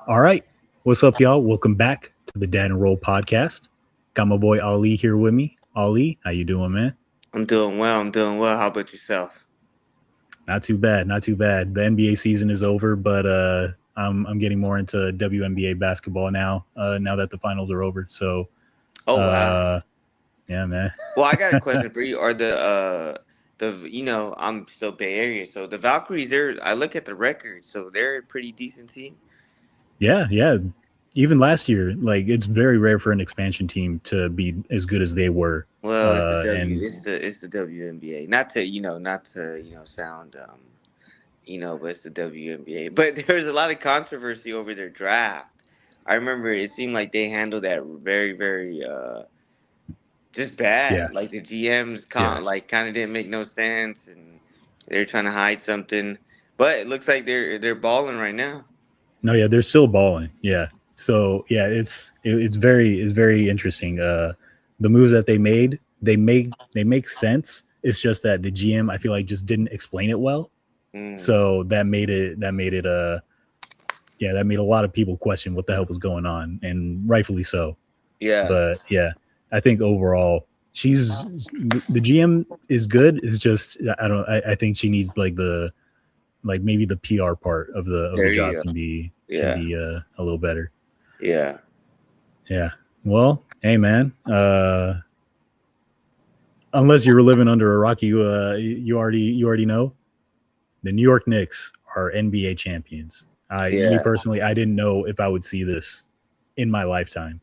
All right. What's up, y'all? Welcome back to the Dad and Roll podcast. Got my boy Ali here with me. Ali, how you doing, man? I'm doing well. I'm doing well. How about yourself? Not too bad. Not too bad. The NBA season is over, but I'm getting more into WNBA basketball now. Now that the finals are over, so Oh wow. uh, yeah, man. Well, I got a question for you. Are I'm still Bay Area, so the Valkyries. I look at the record, so they're a pretty decent team. Yeah, yeah. Even last year, like it's very rare for an expansion team to be as good as they were. Well, it's the W. And It's the WNBA. Not to sound but it's the WNBA. But there was a lot of controversy over their draft. I remember it seemed like they handled that very very just yeah, bad. Like the GMs yeah. kind of didn't make no sense, and they're trying to hide something. But it looks like they're balling right now. No, yeah, they're still balling. Yeah. So yeah, it's very interesting. The moves that they make sense. It's just that the GM I feel like just didn't explain it well. Mm, So that made a lot of people question what the hell was going on, and rightfully so. yeah, But yeah, I think overall the GM is good. It's just I think she needs like maybe the PR part of the there job you go. can Yeah, be a little better. yeah. Yeah. Well, hey man, unless you were living under a rock, you already know the New York Knicks are NBA champions. Me Yeah. personally, I didn't know if I would see this in my lifetime,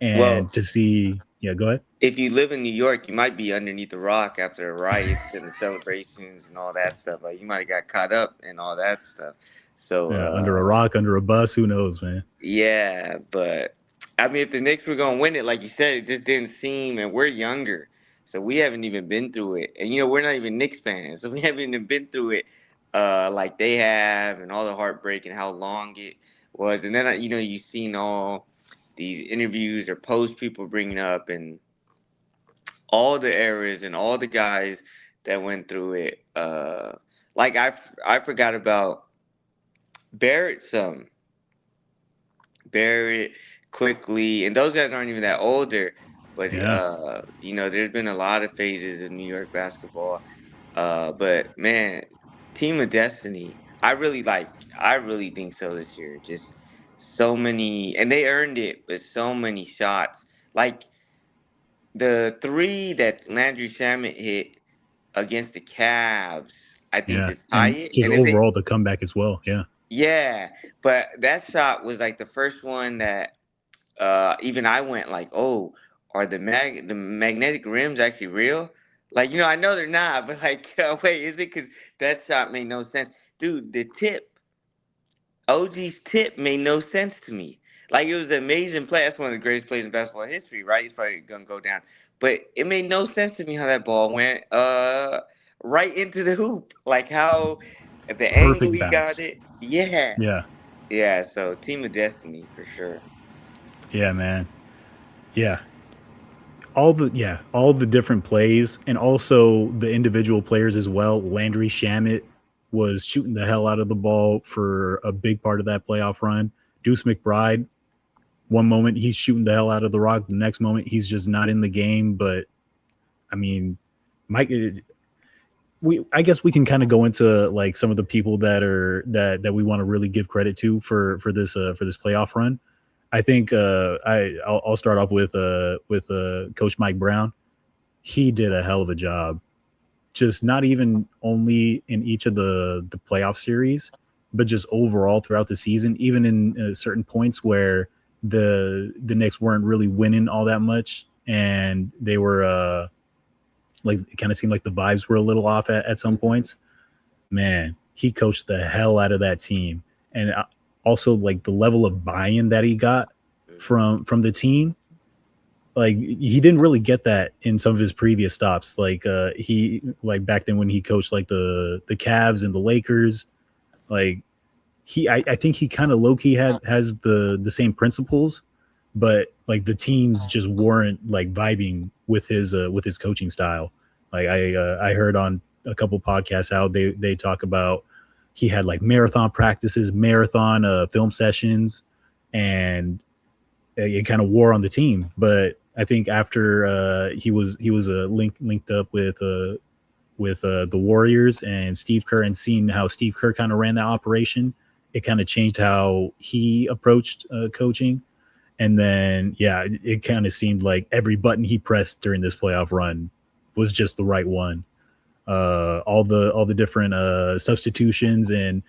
Well, and to see, yeah, go ahead. if you live in New York, you might be underneath the rock after the riots and the celebrations and all that stuff. Like you might have got caught up in all that stuff. So Yeah, under a rock, under a bus, who knows, man? yeah, but I mean, if the Knicks were gonna win it, like you said, it just didn't seem. And we're younger, so we haven't even been through it. And we're not even Knicks fans, so we haven't even been through it, like they have, and all the heartbreak and how long it was. And then you've seen all these interviews or posts people bringing up, and all the eras and all the guys that went through it. Like I forgot about Barrett some. Barrett, quickly, and those guys aren't even that older. But Yeah, there's been a lot of phases in New York basketball. But man, Team of Destiny, I really think so this year. Just so many, and they earned it with so many shots. Like the three that Landry Shamet hit against the Cavs, I think yeah, to tie and it, just and if they overall the comeback as well. Yeah, yeah, but that shot was like the first one that even I went like, oh, are the magnetic rims actually real? Like, I know they're not, but like, wait, is it? Because that shot made no sense, dude. The tip, OG's tip, made no sense to me. Like, it was an amazing play. That's one of the greatest plays in basketball history, right? He's probably gonna go down, but it made no sense to me how that ball went right into the hoop. Like how at the angle perfect he got bounce. it. Yeah, Yeah, yeah. So, Team of Destiny for sure. yeah, man. Yeah, all the different plays and also the individual players as well. Landry Shamit was shooting the hell out of the ball for a big part of that playoff run. Deuce McBride, one moment he's shooting the hell out of the rock, the next moment he's just not in the game. But I mean, Mike, we I guess we can kind of go into like some of the people that we want to really give credit to for this playoff run. I think I'll start off with Coach Mike Brown. He did a hell of a job, just not even only in each of the playoff series, but just overall throughout the season, even in certain points where the Knicks weren't really winning all that much, and they were like it kind of seemed like the vibes were a little off at some points. Man, he coached the hell out of that team, and also like the level of buy-in that he got from the team. Like he didn't really get that in some of his previous stops. Like he like back then when he coached like the Cavs and the Lakers. Like I think he kind of low key has the same principles, but like the teams just weren't like vibing with his coaching style. Like I heard on a couple podcasts how they talk about he had like marathon practices, marathon film sessions, and it kind of wore on the team. But I think after he was linked up with the Warriors and Steve Kerr, and seeing how Steve Kerr kind of ran that operation, it kind of changed how he approached coaching. And then, yeah, it kind of seemed like every button he pressed during this playoff run was just the right one. All the different substitutions and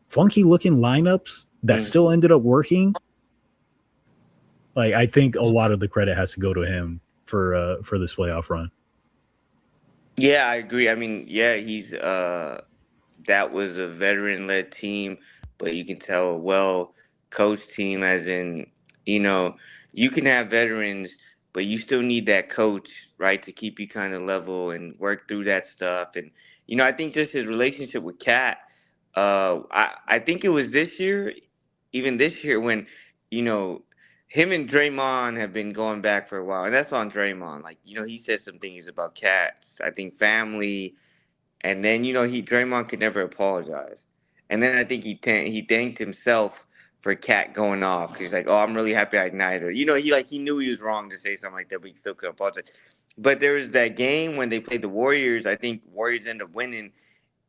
funky looking lineups that still ended up working. Like, I think a lot of the credit has to go to him for this playoff run. Yeah, I agree. I mean, yeah, he's that was a veteran led team, but you can tell a well coached team, as in, you know, you can have veterans, but you still need that coach, right, to keep you kind of level and work through that stuff. And, I think just his relationship with Cat, I think it was this year, even this year, when, you know, him and Draymond have been going back for a while. And that's on Draymond. Like, he said some things about Cats, I think family, and then he Draymond could never apologize. And then I think he thanked himself for Cat going off because he's like, "Oh, I'm really happy I ignited her." He knew he was wrong to say something like that, but he still couldn't apologize. But there was that game when they played the Warriors. I think Warriors ended up winning,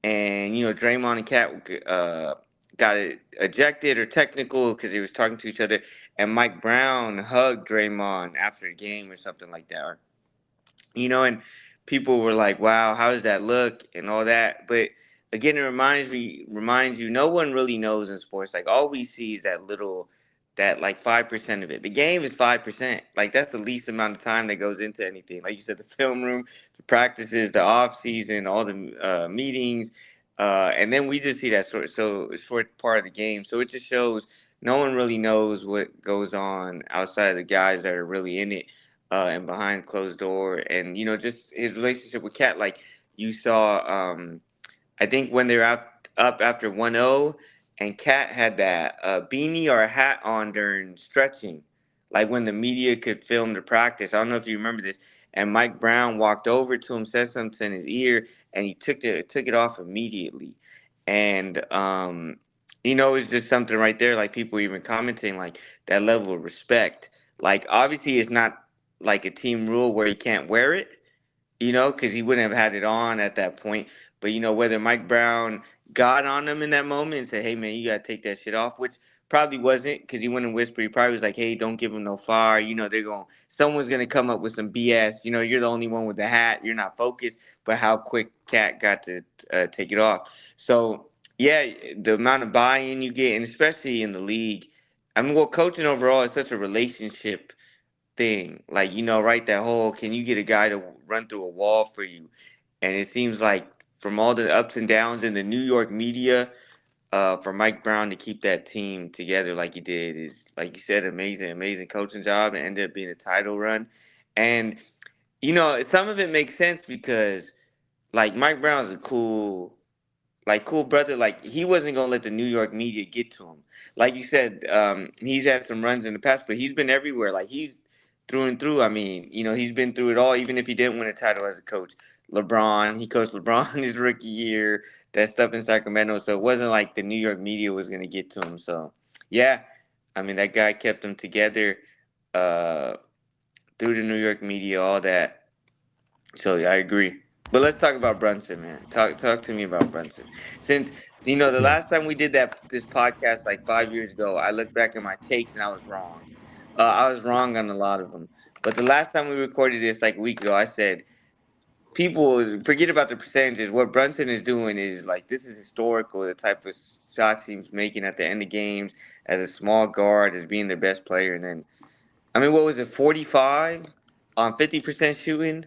and Draymond and Cat got ejected or technical because they was talking to each other, and Mike Brown hugged Draymond after the game or something like that, and people were like, "Wow, how does that look?" and all that. But again, it reminds you, no one really knows in sports. Like all we see is that like 5% of it. The game is 5%. Like that's the least amount of time that goes into anything. Like you said, the film room, the practices, the off season, all the meetings, and then we just see that short part of the game. So it just shows no one really knows what goes on outside of the guys that are really in it and behind closed door, and just his relationship with Cat. Like you saw, I think when they're up after 1-0, and Cat had that beanie or a hat on during stretching, like when the media could film the practice. I don't know if you remember this. And Mike Brown walked over to him, said something in his ear, and he took it off immediately. And it's just something right there. Like people even commenting like that level of respect. Like obviously, it's not like a team rule where he can't wear it, because he wouldn't have had it on at that point. But whether Mike Brown got on him in that moment and said, "Hey man, you gotta take that shit off," which probably wasn't, because he wouldn't whisper. He probably was like, "Hey, don't give him no fire." Someone's gonna come up with some BS. You're the only one with the hat. You're not focused. But how quick Cat got to take it off. So yeah, the amount of buy-in you get, and especially in the league. I mean, well, coaching overall is such a relationship thing. Like, right? That whole, can you get a guy to run through a wall for you? And it seems like from all the ups and downs in the New York media, for Mike Brown to keep that team together like he did is, like you said, amazing, amazing coaching job, and ended up being a title run. And, some of it makes sense because, like, Mike Brown's a cool brother. Like he wasn't gonna let the New York media get to him. Like you said, he's had some runs in the past, but he's been everywhere. Like he's through and through. I mean, he's been through it all. Even if he didn't win a title as a coach, he coached LeBron his rookie year. That stuff in Sacramento. So it wasn't like the New York media was gonna get to him. So yeah, I mean that guy kept them together uh, through the New York media, all that. So yeah, I agree. But let's talk about Brunson, man. Talk to me about Brunson. Since the Yeah. last time we did this podcast like 5 years ago, I looked back at my takes and I was wrong. I was wrong on a lot of them. But the last time we recorded this like a week ago, I said people forget about the percentages. What Brunson is doing is like this is historical. The type of shots he's making at the end of games as a small guard, as being their best player, and then I mean, what was it, 45 on 50% shooting?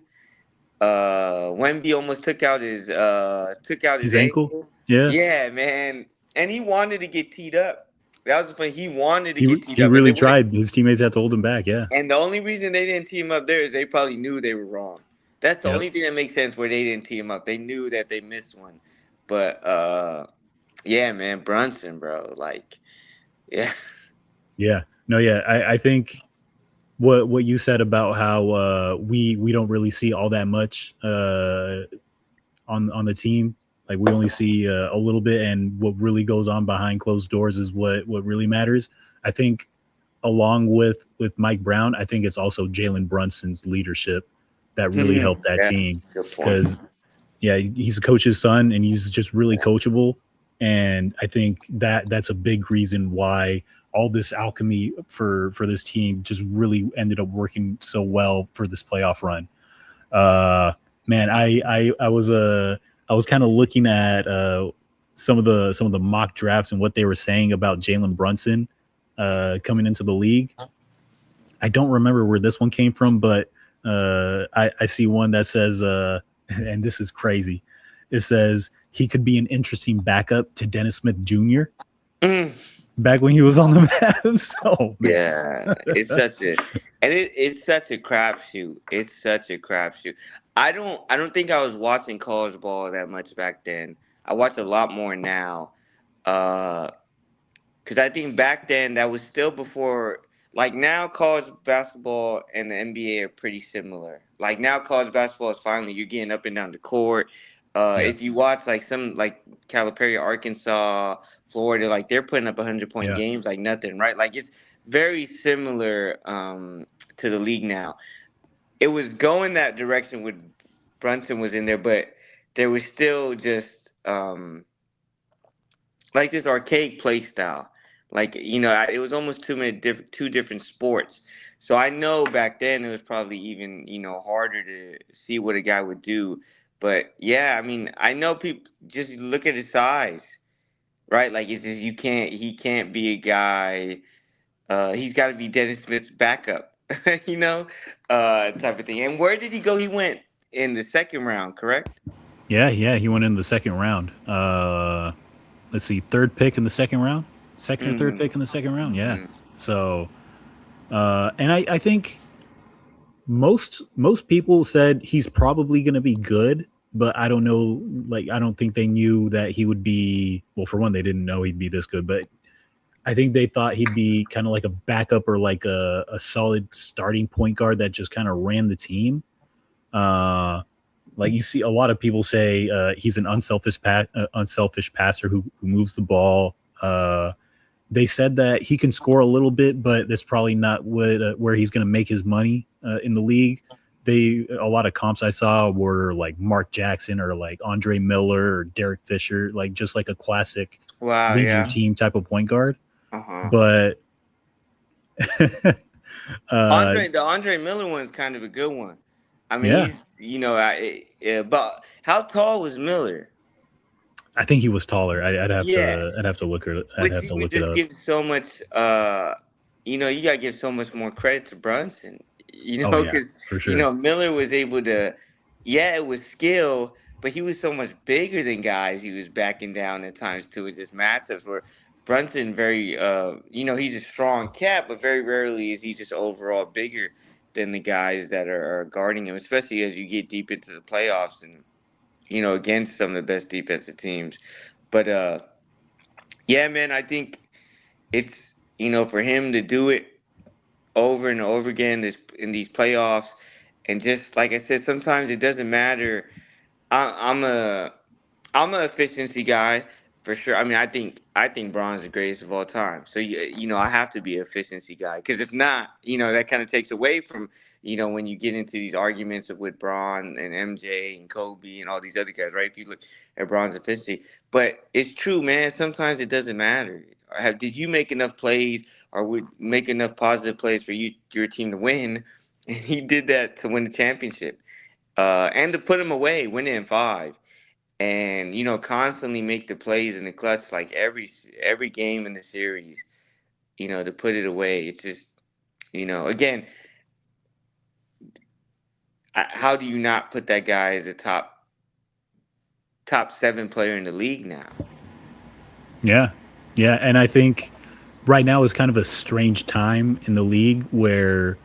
Wemby almost took out his His ankle. ankle. Yeah. Yeah, man, and he wanted to get teed up. That was the point. He wanted to He get teed he up, and they really wouldn't. tried. His teammates had to hold him back. Yeah. And the only reason they didn't team up there is they probably knew they were wrong. That's the Yep. only thing that makes sense where they didn't team up. They knew that they missed one. But yeah, man, Brunson, bro, like, yeah, Yeah. No. Yeah. I think what you said about how we don't really see all that much on the team. Like we only see a little bit, and what really goes on behind closed doors is what really matters. I think, along with Mike Brown, I think it's also Jalen Brunson's leadership that really helped that Yeah, team good point. because yeah, he's a coach's son, and he's just really coachable. And I think that's a big reason why all this alchemy for this team just really ended up working so well for this playoff run. Uh, man, I was kind of looking at some of the mock drafts and what they were saying about Jalen Brunson coming into the league. I don't remember where this one came from, but I see one that says, and this is crazy. It says he could be an interesting backup to Dennis Smith Jr. Mm. back when he was on the Mavs. Oh man, Yeah, it's such a crapshoot. It's such a crapshoot. I don't think I was watching college ball that much back then. I watch a lot more now. Uh, because I think back then that was still before. Like now, college basketball and the NBA are pretty similar. Like now, college basketball is finally you're getting up and down the court. yeah, If you watch like some like Calipari, Arkansas, Florida, like they're putting up 100-point yeah, games like nothing, right? Like it's very similar to the league now. It was going that direction when Brunson was in there, but there was still just like this archaic play style. Like it was almost two different sports. So I know back then it was probably even harder to see what a guy would do. But yeah, I mean I know people just look at his size, right? Like it's just he can't be a guy. He's got to be Dennis Smith's backup, you know, type of thing. And where did he go? He went in the second round, correct? yeah. He went in the second round. Let's see, third pick in the second round, second or third Mm-hmm. pick in the second round. Yeah. Mm-hmm. So, and I think most people said he's probably going to be good, but I don't know. Like, I don't think they knew that he would be. Well, for one, they didn't know he'd be this good, but I think they thought he'd be kind of like a backup or like a solid starting point guard that just kind of ran the team. Uh, like you see a lot of people say he's an unselfish passer who moves the ball. They said that he can score a little bit, but that's probably not where he's going to make his money in the league. A lot of comps I saw were like Mark Jackson or like Andre Miller or Derek Fisher, like just like a classic Wow. lead your Yeah. team type of point guard. Uh-huh. But uh, The Andre Miller one's kind of a good one. I mean, yeah, he's but how tall was Miller? I think he was taller. Yeah, I'd have to look it. I'd which have you to would look it just up. give so much. You gotta give so much more credit to Brunson. Oh yeah, Because for sure. Miller was able to. Yeah, it was skill, but he was so much bigger than guys. He was backing down at times too. It's just matchups where Brunson very. He's a strong cat, but very rarely is he just overall bigger than the guys that are guarding him, especially as you get deep into the playoffs and against some of the best defensive teams. But yeah, man, I think it's for him to do it over and over again in these playoffs, and just like I said, sometimes it doesn't matter. I'm a efficiency guy for sure. I mean, I think Braun's the greatest of all time. So I have to be an efficiency guy because if not, that kind of takes away from when you get into these arguments with Braun and MJ and Kobe and all these other guys, right? If you look at Braun's efficiency, but it's true, man. Sometimes it doesn't matter. Did you make enough plays or would make enough positive plays for your team to win? And he did that to win the championship, and to put him away, win it in five and constantly make the plays in the clutch like every game in the series to put it away. It's just again, how do you not put that guy as a top seven player in the league now? Yeah, yeah, and I think right now is kind of a strange time in the league where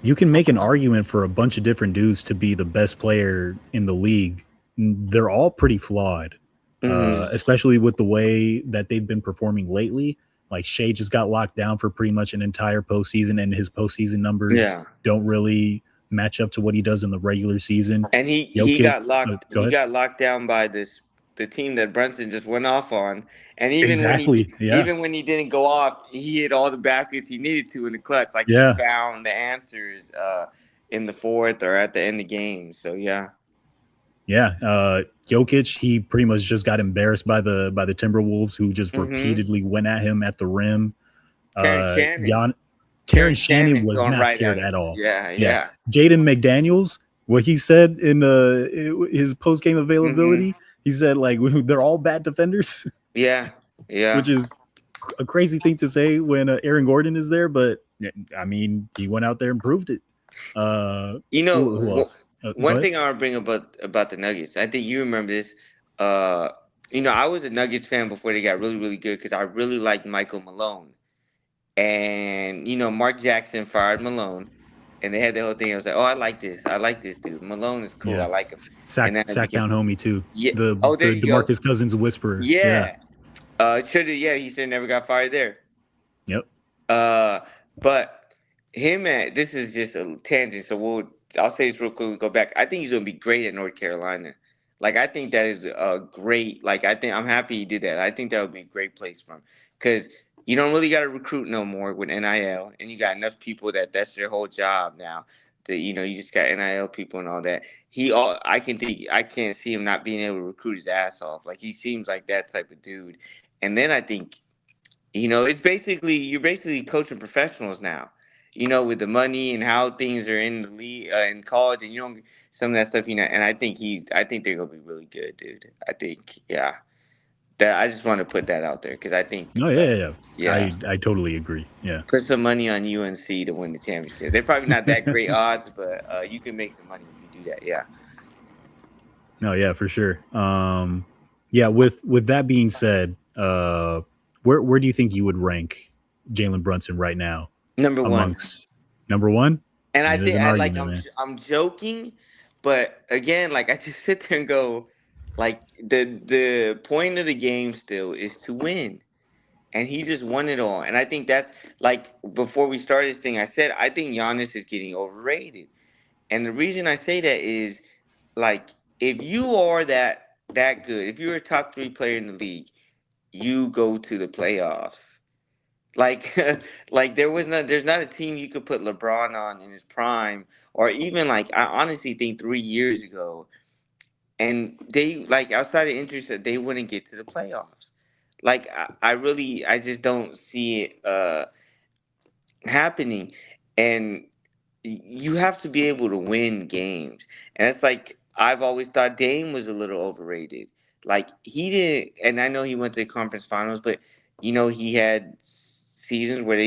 you can make an argument for a bunch of different dudes to be the best player in the league. They're all pretty flawed, Hmm. especially with the way that they've been performing lately. Like Shea just got locked down for pretty much an entire postseason, and his postseason numbers Yeah. don't really match up to what he does in the regular season. And he Jokic, got locked go he ahead. got locked down by the team that Brunson just went off on. And Exactly. Yeah. even when he didn't go off, he hit all the baskets he needed to in the clutch. Like he Yeah. found the answers in the fourth or at the end of games. So yeah. Yeah. Jokic, he pretty much just got embarrassed by the Timberwolves, who just Mm-hmm. repeatedly went at him at the rim. Terrence Shannon. Jan, Terrence Terrence Shannon Shannon was going not right at scared him. at all. Yeah, Yeah. yeah. Jaden McDaniels, what he said in his post game Mm-hmm. availability, he said like they're all bad defenders, Yeah. Yeah. which is a crazy thing to say when Aaron Gordon is there. But I mean, he went out there and proved it. You know, Who else? Go one ahead. thing I want to bring about the Nuggets. I think you remember this. Uh, I was a Nuggets fan before they got really, really good because I really liked Michael Malone. And Mark Jackson fired Malone, and they had the whole thing. I was like, oh, I like this. I like this dude. Malone is cool. Yeah, I like him. And then I Sack became, Town homie too. yeah. Oh, there The you go. Demarcus Cousins whisperer. Yeah. Yeah. Should have. Yeah, he should have never got fired there. Yep. Uh, but him and this is just a tangent, so I'll say this real quick. We go back. I think he's gonna be great at North Carolina. Like I think that is a great. Like I think I'm happy he did that. I think that would be a great place for him because you don't really got to recruit no more with NIL, and you got enough people that's their whole job now. That you just got NIL people and all that. I can't see him not being able to recruit his ass off. Like he seems like that type of dude. And then I think it's basically you're basically coaching professionals now. With the money and how things are in the league in college, and some of that stuff. And I think they're gonna be really good, dude. I think, yeah. That I just want to put that out there because I think, No, yeah, yeah, yeah. yeah, I totally agree. Yeah. put some money on UNC to win the championship. They're probably not that great odds, but you can make some money if you do that. Yeah. No, yeah, for sure. Yeah, with that being said, where do you think you would rank Jalen Brunson right now Number one. amongst number one? And I I mean, there's think an I like argument, man. I'm joking, but again, like I just sit there and go, like the point of the game still is to win, and he just won it all. And I think that's like before we started this thing, I said I think Giannis is getting overrated, and the reason I say that is like if you are that good, if you're a top three player in the league, you go to the playoffs. Like, like there's not a team you could put LeBron on in his prime, or even like I honestly think 3 years ago, and they like outside of interest that they wouldn't get to the playoffs. Like I just don't see it happening, and you have to be able to win games, and it's like I've always thought Dame was a little overrated. Like he didn't, and I know he went to the conference finals, but he had seasons where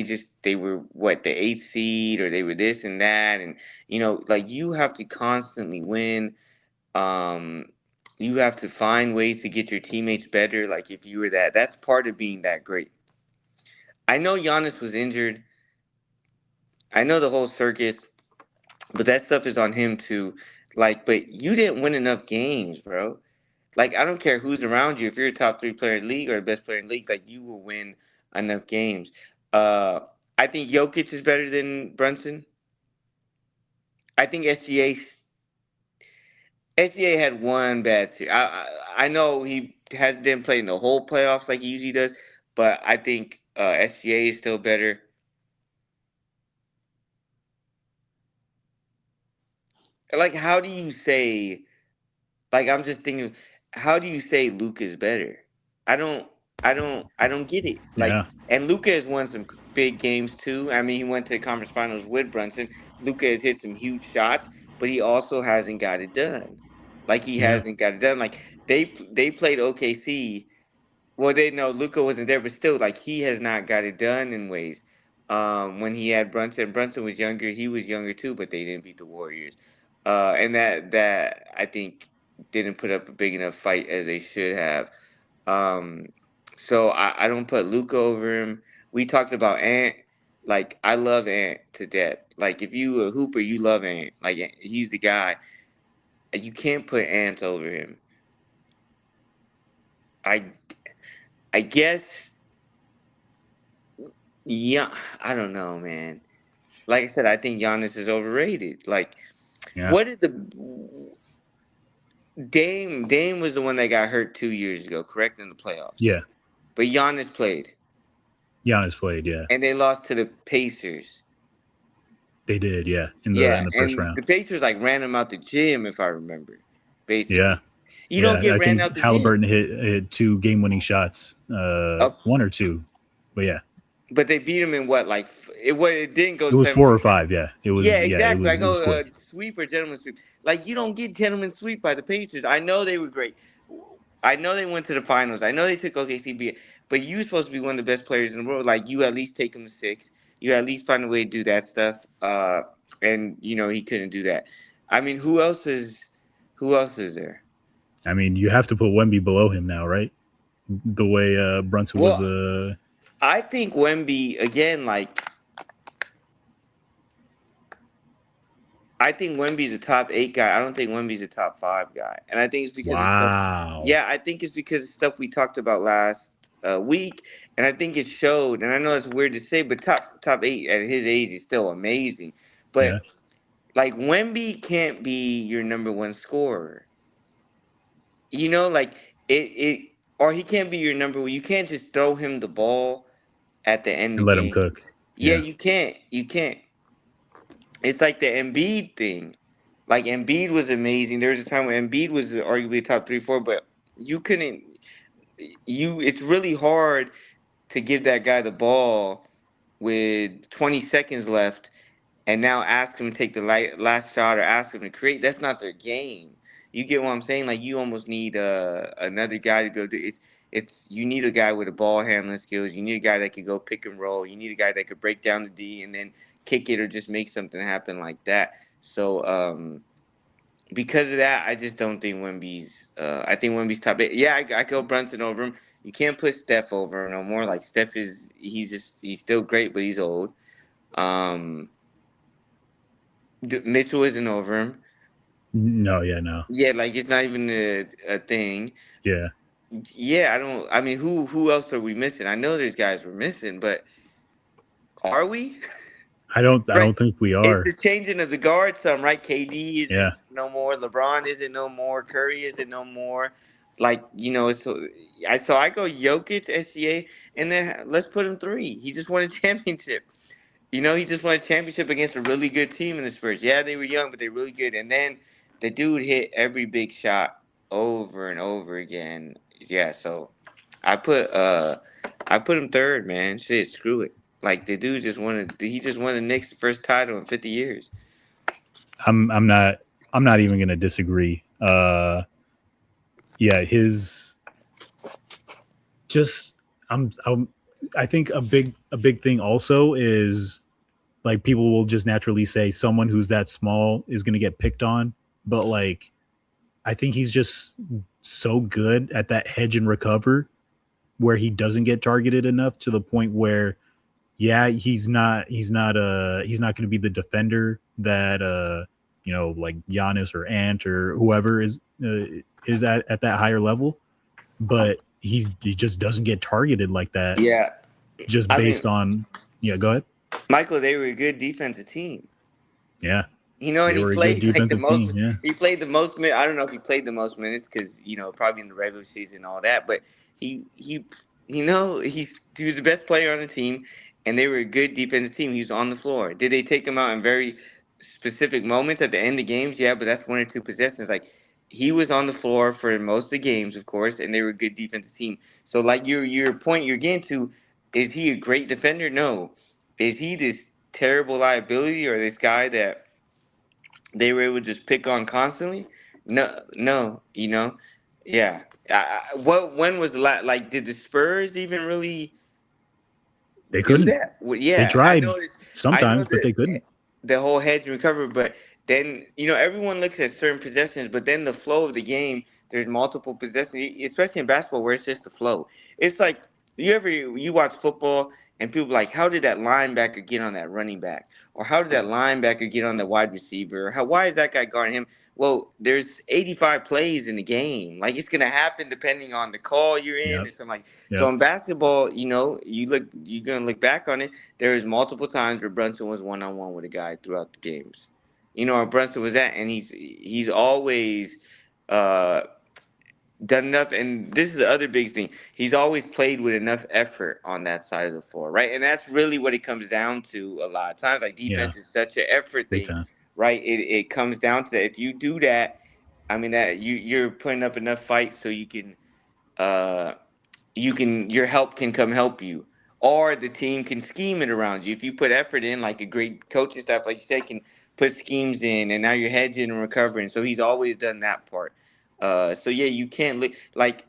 they were what the eighth seed or they were this and that, and like you have to constantly win. Um, you have to find ways to get your teammates better. Like if you were that's part of being that great. I know Giannis was injured. I know the whole circus. But that stuff is on him too. Like, but you didn't win enough games, bro. Like, I don't care who's around you. If you're a top three player in the league or the best player in the league, like you will win enough games. Uh, I think Jokic is better than Brunson. I think SGA had one bad series. I know he has didn't play in the whole playoffs like he usually does, but I think SGA is still better. Like, how do you say? Like I'm just thinking, how do you say Luca's better? I don't, I don't get it. Like, Yeah, and Luca has won some big games too. I mean, he went to the conference finals with Brunson. Luca has hit some huge shots, but he also hasn't got it done. Like he yeah, hasn't got it done. Like they played OKC. Well, they know Luca wasn't there, but still, like he has not got it done in ways. When he had Brunson was younger. He was younger too, but they didn't beat the Warriors. And that I think didn't put up a big enough fight as they should have. Um, so I don't put Luca over him. We talked about Ant. Like I love Ant to death. Like if you a hooper, you love Ant. Like he's the guy. You can't put Ant over him. I I guess yeah. I don't know, man. Like I said, I think Giannis is overrated. Like Yeah. What did the Dame was the one that got hurt 2 years ago, correct, in the playoffs. Yeah. But Giannis played, Giannis played. Yeah. and they lost to the Pacers. They did. Yeah. In Yeah, the first and round. the Pacers like ran him out the gym, if I remember. Yeah. Basically, you don't Yeah. get I ran think out the gym. Halliburton hit two game winning shots. Up, One or two. But yeah. but they beat him in what, like it didn't go It was seven four to or seven. five. Yeah. Yeah, It exactly. was Like, it was oh, quick. sweep or gentleman sweep. Like, you don't get gentleman sweep by the Pacers. I know they were great. I know they went to the finals. I know they took OKC, but you supposed to be one of the best players in the world. Like, you at least take them to six. You at least find a way to do that stuff. And he couldn't do that. I mean, who else is there? I mean, you have to put Wemby below him now, right? The way Brunson was. Well, I think Wemby again. Like, I think Wemby's a top 8 guy. I don't think Wemby's a top 5 guy, and I think it's because of stuff. Wow. Yeah, I think it's because of stuff we talked about last week, and I think it showed. And I know it's weird to say, but top 8 at his age is still amazing. Yeah. But like, Wemby can't be your number one scorer. Like it, or he can't be your number one. You can't just throw him the ball at the end And of let him games. cook. Yeah, Yeah. you can't. You can't. It's like the Embiid thing. Like, Embiid was amazing. There was a time when Embiid was arguably top 3, 4, but you couldn't. It's really hard to give that guy the ball with 20 seconds left, and now ask him to take the last shot or ask him to create. That's not their game. You get what I'm saying? Like, you almost need another guy to go do it's you need a guy with a ball handling skills. You need a guy that could go pick and roll. You need a guy that could break down the D and then kick it or just make something happen like that. So because of that, I just don't think Wemby's. I think Wemby's top 8. Yeah, I go Brunson over him. You can't put Steph over him no more. Like, Steph he's still great, but he's old. Um, Mitchell isn't over him. No. Yeah. No. Yeah, like, it's not even a thing. Yeah. Yeah, I don't. I mean, who else are we missing? I know there's guys we're missing, but are we? I don't. I Right. don't think we It's the are. changing of the guard some, right? KD Yeah. isn't no more. LeBron isn't no more. Curry isn't no more. Like, I go Jokic, SGA, and then let's put him 3. He just won a championship. He just won a championship against a really good team in the Spurs. Yeah, they were young, but they're really good. And then the dude hit every big shot over and over again. Yeah, so I put uh I put him third, man. Shit, screw it. Like, the dude he just won the Knicks' first title in 50 years. I'm not. I'm not even gonna disagree. Yeah. His just. I'm. I think a big thing also is like people will just naturally say someone who's that small is gonna get picked on, but like I think he's just so good at that hedge and recover where he doesn't get targeted enough to the point where yeah, he's not going to be the defender that like Giannis or Ant or whoever is at that higher level, but he just doesn't get targeted like that Yeah, just I mean, based on yeah, go ahead. Michael, they were a good defensive team. Yeah, And they he were a good played like the defensive most. team, yeah. He played the most minutes. I don't know if he played the most minutes because probably in the regular season and all that. But he was the best player on the team, and they were a good defensive team. He was on the floor. Did they take him out in very specific moments at the end of games? Yeah, but that's 1 or 2 possessions. Like, he was on the floor for most of the games, of course, and they were a good defensive team. So, like, your point you're getting to, is he a great defender? No. Is he this terrible liability or this guy that they were able to just pick on constantly? No, no, yeah. When was the last? Like, did the Spurs even really They do couldn't. that? Well, They yeah, and I tried know this. I know sometimes, but that they couldn't. the whole hedge and recovery, but then everyone looks at certain possessions, but then the flow of the game, there's multiple possessions, especially in basketball where it's just the flow. It's like you watch football and people like, how did that linebacker get on that running back, or how did that linebacker get on the wide receiver? Why is that guy guarding him? Well, there's 85 plays in the game. Like, it's gonna happen depending on the call you're in Yep. or something like. So Yep. in basketball, you're gonna look back on it. There was multiple times where Brunson was one on one with a guy throughout the games. where Brunson was at, and he's always uh, done enough. And this is the other big thing: he's always played with enough effort on that side of the floor, right? And that's really what it comes down to a lot of times. Like Yeah, defense is such an effort big thing, time. right? It comes down to that. If you do that, I mean that you're putting up enough fights so uh your help can come help you, or the team can scheme it around you if you put effort in, like a great coaching staff like you said can put schemes in, and now you're hedging and recovering. So he's always done that part. So yeah, you can't like,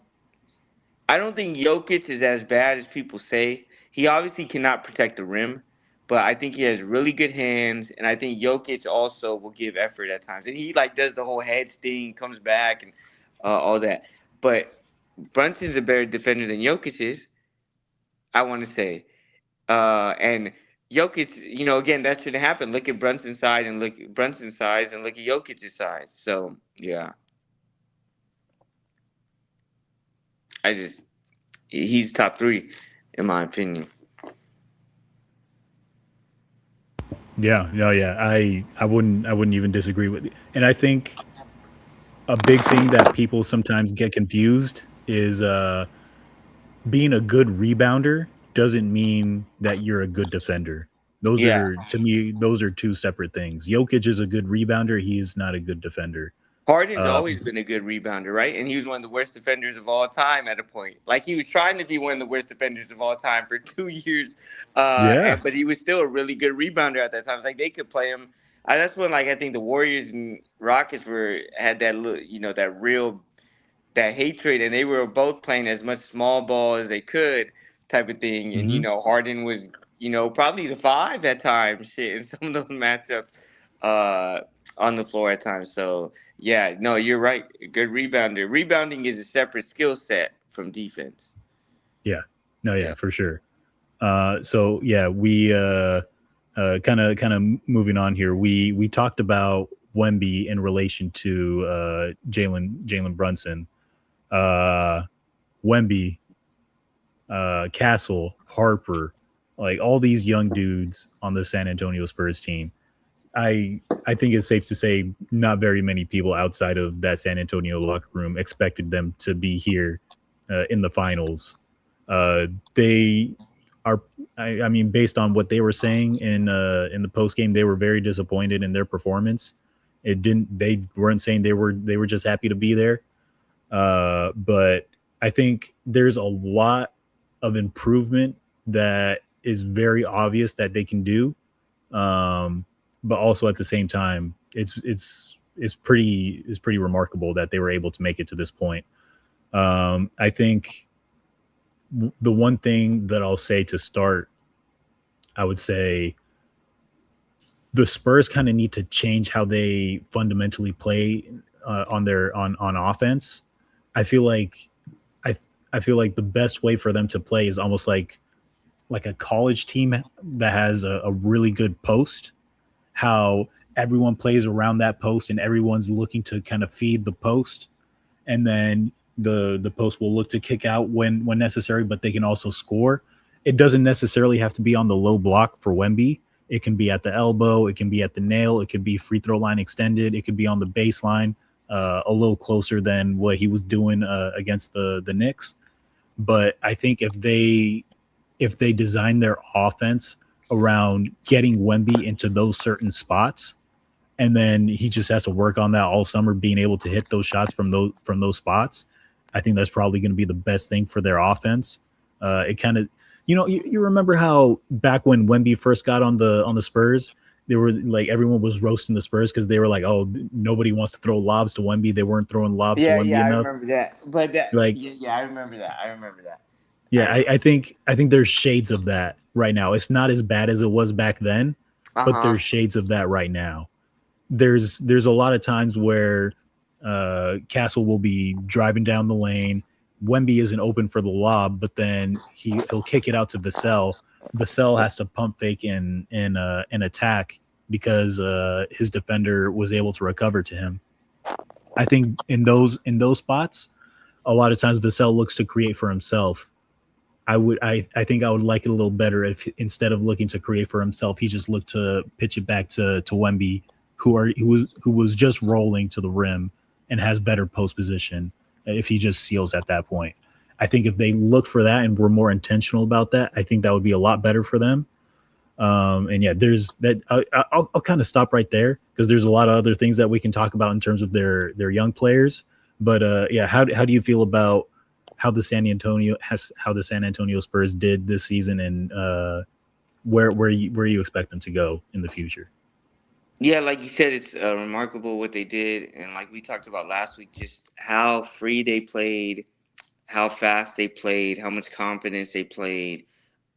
I don't think Jokic is as bad as people say. He obviously cannot protect the rim, but I think he has really good hands, and I think Jokic also will give effort at times, and he like does the whole head thing, comes back, and all that. But Brunson's a better defender than Jokic is, I want to say. And Jokic, again, that shouldn't happen. Look at Brunson's side and look at Brunson's size and look at Jokic's size. So yeah, I just he's top three in my opinion. Yeah, no, yeah. I wouldn't even disagree with you. And I think a big thing that people sometimes get confused is being a good rebounder doesn't mean that you're a good defender. Those Yeah. are, to me, those are two separate things. Jokic is a good rebounder. He is not a good defender. Harden's Uh, always been a good rebounder, right? And he was one of the worst defenders of all time at a point. Like he was trying to be one of the worst defenders of all time for 2 years, yeah. but he was still a really good rebounder at that time. It's like they could play him. That's when, like, I think the Warriors and Rockets had that little, that real that hatred, and they were both playing as much small ball as they could, type of thing. And Hmm. Harden was probably the five at times, shit, in some of those matchups uh, on the floor at times. So yeah, no, you're right. Good rebounder. Rebounding is a separate skill set from defense. Yeah. No, Yeah. yeah, for sure. So yeah, we kind of moving on here. We talked about Wemby in relation to Jalen Brunson. Uh, Wemby, Castle, Harper, like all these young dudes on the San Antonio Spurs team. I think it's safe to say not very many people outside of that San Antonio locker room expected them to be here in the finals. They are, I mean, based on what they were saying in the post game, they were very disappointed in their performance. It didn't. They weren't saying they were just happy to be there. But I think there's a lot of improvement that is very obvious that they can do. Um, but also at the same time, it's pretty remarkable that they were able to make it to this point. I think the one thing that I'll say to start, I would say the Spurs kind of need to change how they fundamentally play on offense. I feel like I I feel like the best way for them to play is almost like a college team that has a really good post. How everyone plays around that post and everyone's looking to kind of feed the post, and then the post will look to kick out when necessary, but they can also score. It doesn't necessarily have to be on the low block for Wemby. It can be at the elbow, it can be at the nail, it could be free throw line extended, it could be on the baseline, a little closer than what he was doing against the Knicks. But I think if they design their offense around getting Wemby into those certain spots, and then he just has to work on that all summer, being able to hit those shots from those spots. I think that's probably going to be the best thing for their offense. It kind of, you remember how back when Wemby first got on the Spurs, they were like everyone was roasting the Spurs because they were like, oh, nobody wants to throw lobs to Wemby. They weren't throwing lobs to Yeah, Wemby yeah, I enough. remember that. But Like, yeah, I remember that. I remember that. I yeah, remember. I think there's shades of that right now. It's not as bad as it was back then, Uh but huh. there's shades of that right now. There's a lot of times where Castle will be driving down the lane. Wemby isn't open for the lob, but then he'll kick it out to Vassell. Vassell has to pump fake in an attack because his defender was able to recover to him. I think in those spots, a lot of times Vassell looks to create for himself. I think I would like it a little better if instead of looking to create for himself, he just looked to pitch it back to Wemby who was just rolling to the rim and has better post position if he just seals at that point. I think if they look for that and were more intentional about that, I think that would be a lot better for them. And yeah, there's that. I'll kind of stop right there because there's a lot of other things that we can talk about in terms of their young players. But yeah, how do you feel about how the San Antonio Spurs did this season, and where you expect them to go in the future? Yeah, like you said, it's remarkable what they did, and like we talked about last week, just how free they played, how fast they played, how much confidence they played,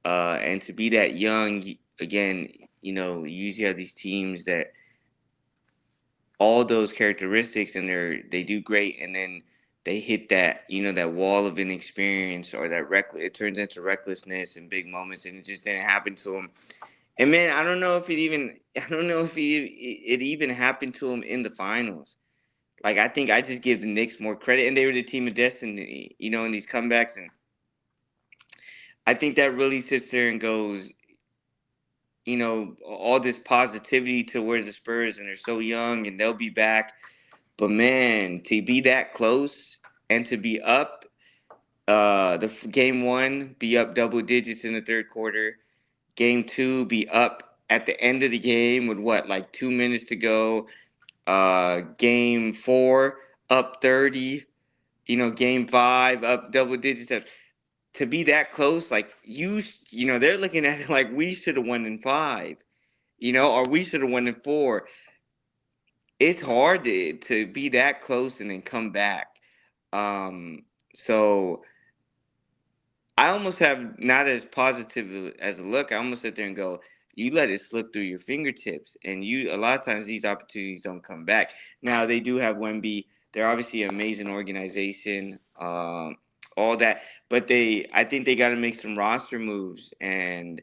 and to be that young again. You usually have these teams that all those characteristics, and they do great, and then they hit that that wall of inexperience, or that it turns into recklessness in big moments, and it just didn't happen to them. And man, I don't know if it even happened to him in the finals. Like, I think I just give the Knicks more credit, and they were the team of destiny, in these comebacks. And I think that really sits there and goes, all this positivity towards the Spurs, and they're so young and they'll be back. But man, to be that close and to be up, the game one, be up double digits in the third quarter. Game two, be up at the end of the game with what, like 2 minutes to go. Game four, up 30. Game five, up double digits. To be that close, like they're looking at it like we should have won in five, or we should have won in four. It's hard to be that close and then come back. So I almost have not as positive as a look. I almost sit there and go, you let it slip through your fingertips, and a lot of times these opportunities don't come back. Now they do have Wemby. They're obviously an amazing organization, all that, but I think they got to make some roster moves. And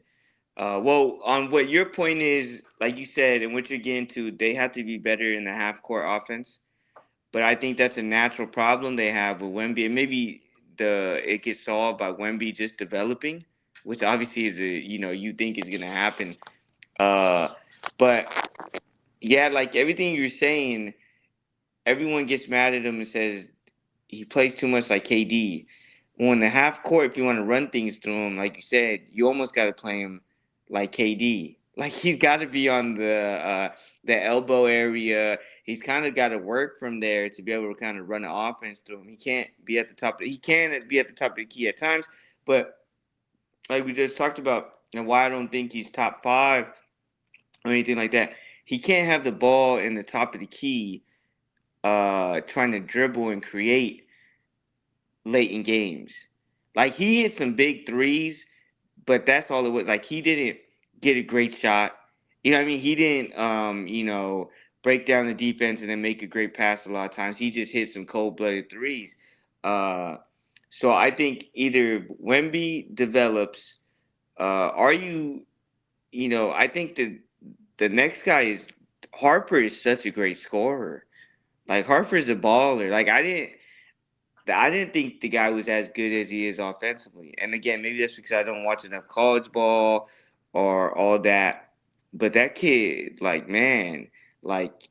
well, on what your point is, like you said, and what you're getting to, they have to be better in the half court offense. But I think that's a natural problem they have with Wemby, and maybe it gets solved by Wemby just developing, which obviously is you think is gonna happen. Uh, but yeah, like everything you're saying, everyone gets mad at him and says he plays too much like KD. On the half court, if you want to run things through him, like you said, you almost got to play him like KD. Like, he's got to be on the elbow area. He's kind of got to work from there to be able to kind of run the offense through him. He can't be at the top. He can be at the top of the key at times, but like we just talked about, and why I don't think he's top five or anything like that. He can't have the ball in the top of the key, trying to dribble and create late in games. Like, he hit some big threes, but that's all it was. Like, he didn't get a great shot. You know what I mean? He didn't break down the defense and then make a great pass a lot of times. He just hit some cold-blooded threes. Uh so I think either Wemby develops, are I think the next guy is Harper is such a great scorer. Like, Harper's a baller. Like, I didn't think the guy was as good as he is offensively. And again, maybe that's because I don't watch enough college ball or all that. But that kid, like, man, like,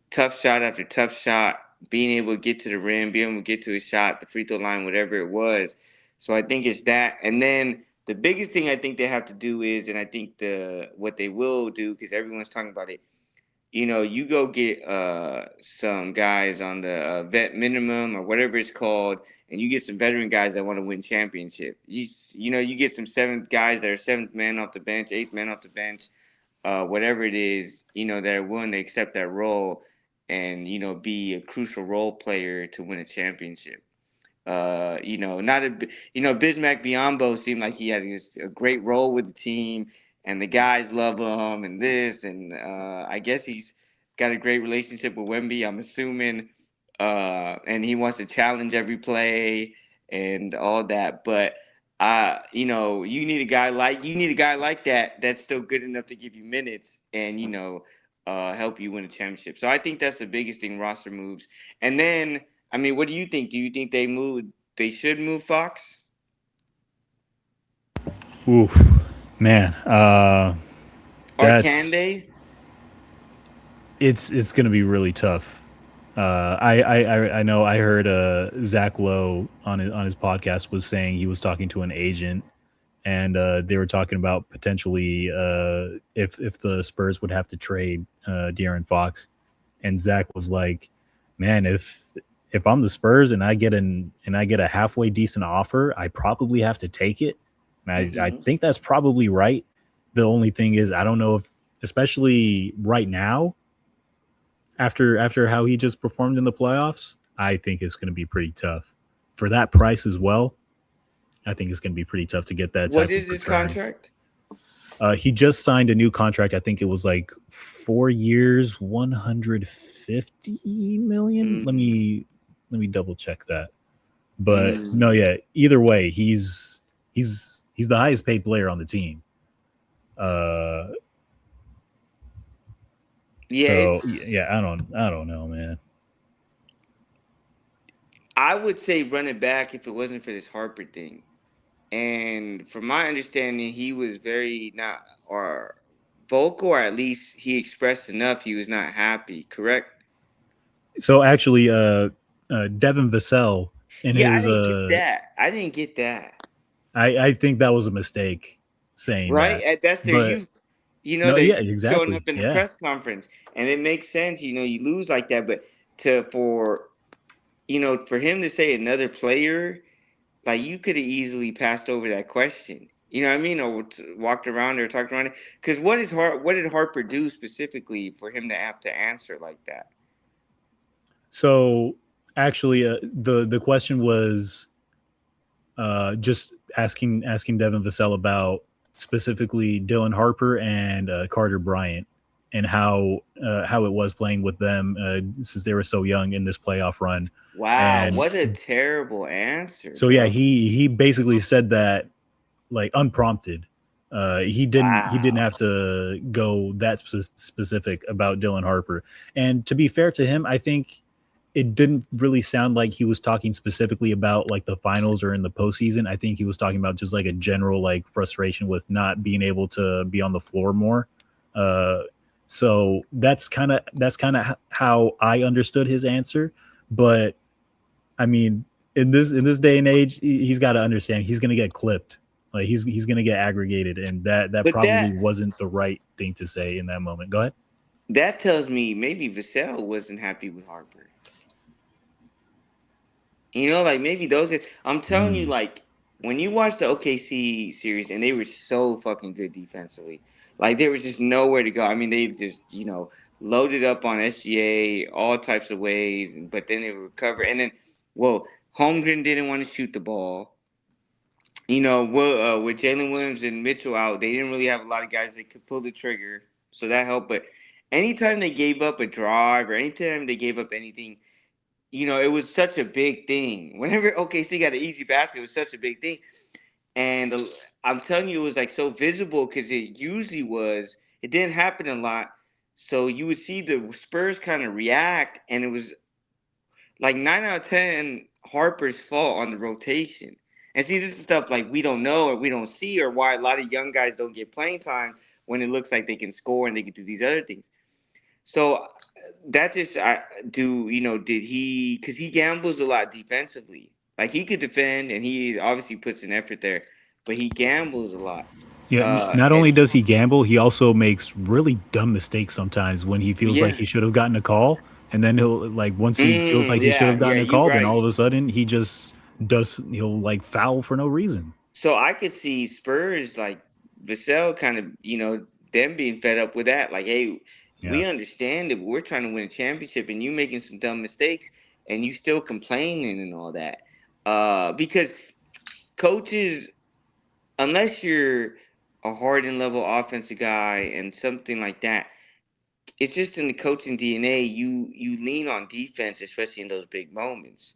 tough shot after tough shot, being able to get to the rim, being able to get to his shot, the free throw line, whatever it was. So I think it's that. And then the biggest thing I think they have to do is, and I think what they will do, because everyone's talking about it, you go get some guys on the vet minimum or whatever it's called, and you get some veteran guys that want to win championship. You get some seventh guys that are seventh man off the bench, eighth man off the bench, whatever it is, that are willing to accept that role and be a crucial role player to win a championship. Not a Bismack Biyombo seemed like he had a great role with the team, and the guys love him, and this, and I guess he's got a great relationship with Wemby. I'm assuming, and he wants to challenge every play and all that. But you need a guy like that that's still good enough to give you minutes and help you win a championship. So I think that's the biggest thing, roster moves, and then. I mean, what do you think? Do you think they should move Fox? Oof, man. Or can That's they? It's going to be really tough. I know I heard Zach Lowe on his podcast was saying he was talking to an agent, and they were talking about potentially if the Spurs would have to trade De'Aaron Fox, and Zach was like, "Man, if I'm the Spurs and I get a halfway decent offer, I probably have to take it." And I Mm-hmm. think that's probably right. The only thing is, I don't know if, especially right now, after how he just performed in the playoffs, I think it's going to be pretty tough for that price as well. I think it's going to be pretty tough to get that What type of is his return. contract? He just signed a new contract. I think it was like 4 years, 150 million. Mm, Let me double check that. But mm. no, yeah. Either way, he's the highest paid player on the team. Uh, Yeah, so it's. yeah, I don't know, man. I would say run it back if it wasn't for this Harper thing. And from my understanding, he was very not or vocal, or at least he expressed enough. He was not happy. Correct? So actually, Devin Vassell in Yeah, I his didn't get that. I didn't get that. I think that was a mistake saying Right? that, That's their but youth. You know, no, they're yeah, youth showing exactly, up in the yeah. press conference, and it makes sense. You know, you lose like that, but to for for him to say another player, like you could have easily passed over that question. You know what I mean, or walked around or talked around it. Because what did Harper do specifically for him to have to answer like that? So actually, the question was just asking Devin Vassell about specifically Dylan Harper and Carter Bryant and how it was playing with them since they were so young in this playoff run. Wow, And what a terrible answer, so yeah, bro. he basically said that like unprompted. He didn't Wow. have to go that specific about Dylan Harper. And to be fair to him, I think it didn't really sound like he was talking specifically about like the finals or in the postseason. I think he was talking about just like a general like frustration with not being able to be on the floor more. Uh, so that's kind of how I understood his answer. But I mean, in this day and age, he's got to understand he's going to get clipped. Like he's going to get aggregated, and that But probably wasn't the right thing to say in that moment. Go ahead. that tells me maybe Vassell wasn't happy with Harper. Like maybe those. I'm telling you, Mm. like when you watch the OKC series, and they were so fucking good defensively. Like there was just nowhere to go. I mean, they just loaded up on SGA all types of ways, but then they would recover. And then, well, Holmgren didn't want to shoot the ball. With Jalen Williams and Mitchell out, they didn't really have a lot of guys that could pull the trigger, so that helped. But anytime they gave up a drive or anytime they gave up anything, it was such a big thing. Whenever OKC got an easy basket, it was such a big thing. And I'm telling you, it was like so visible because it usually was. It didn't happen a lot. So you would see the Spurs kind of react, and it was like 9 out of 10 Harper's fault on the rotation. And see, this is stuff like we don't know or we don't see, or why a lot of young guys don't get playing time when it looks like they can score and they can do these other things. So that just I do did he because he gambles a lot defensively. Like he could defend and he obviously puts an effort there, but he gambles a lot. Yeah. Not And only does he gamble, he also makes really dumb mistakes sometimes when he feels like yeah, he should have gotten a call, and then he'll like once he feels like he should have yeah, gotten a you call, then right. all of a sudden he'll like foul for no reason. So I could see Spurs like Vassell kind of them being fed up with that. Like, hey, Yeah. we understand that we're trying to win a championship, and you making some dumb mistakes, and you still complaining and all that. Because coaches, unless you're a hardened level offensive guy and something like that, it's just in the coaching DNA. You lean on defense, especially in those big moments,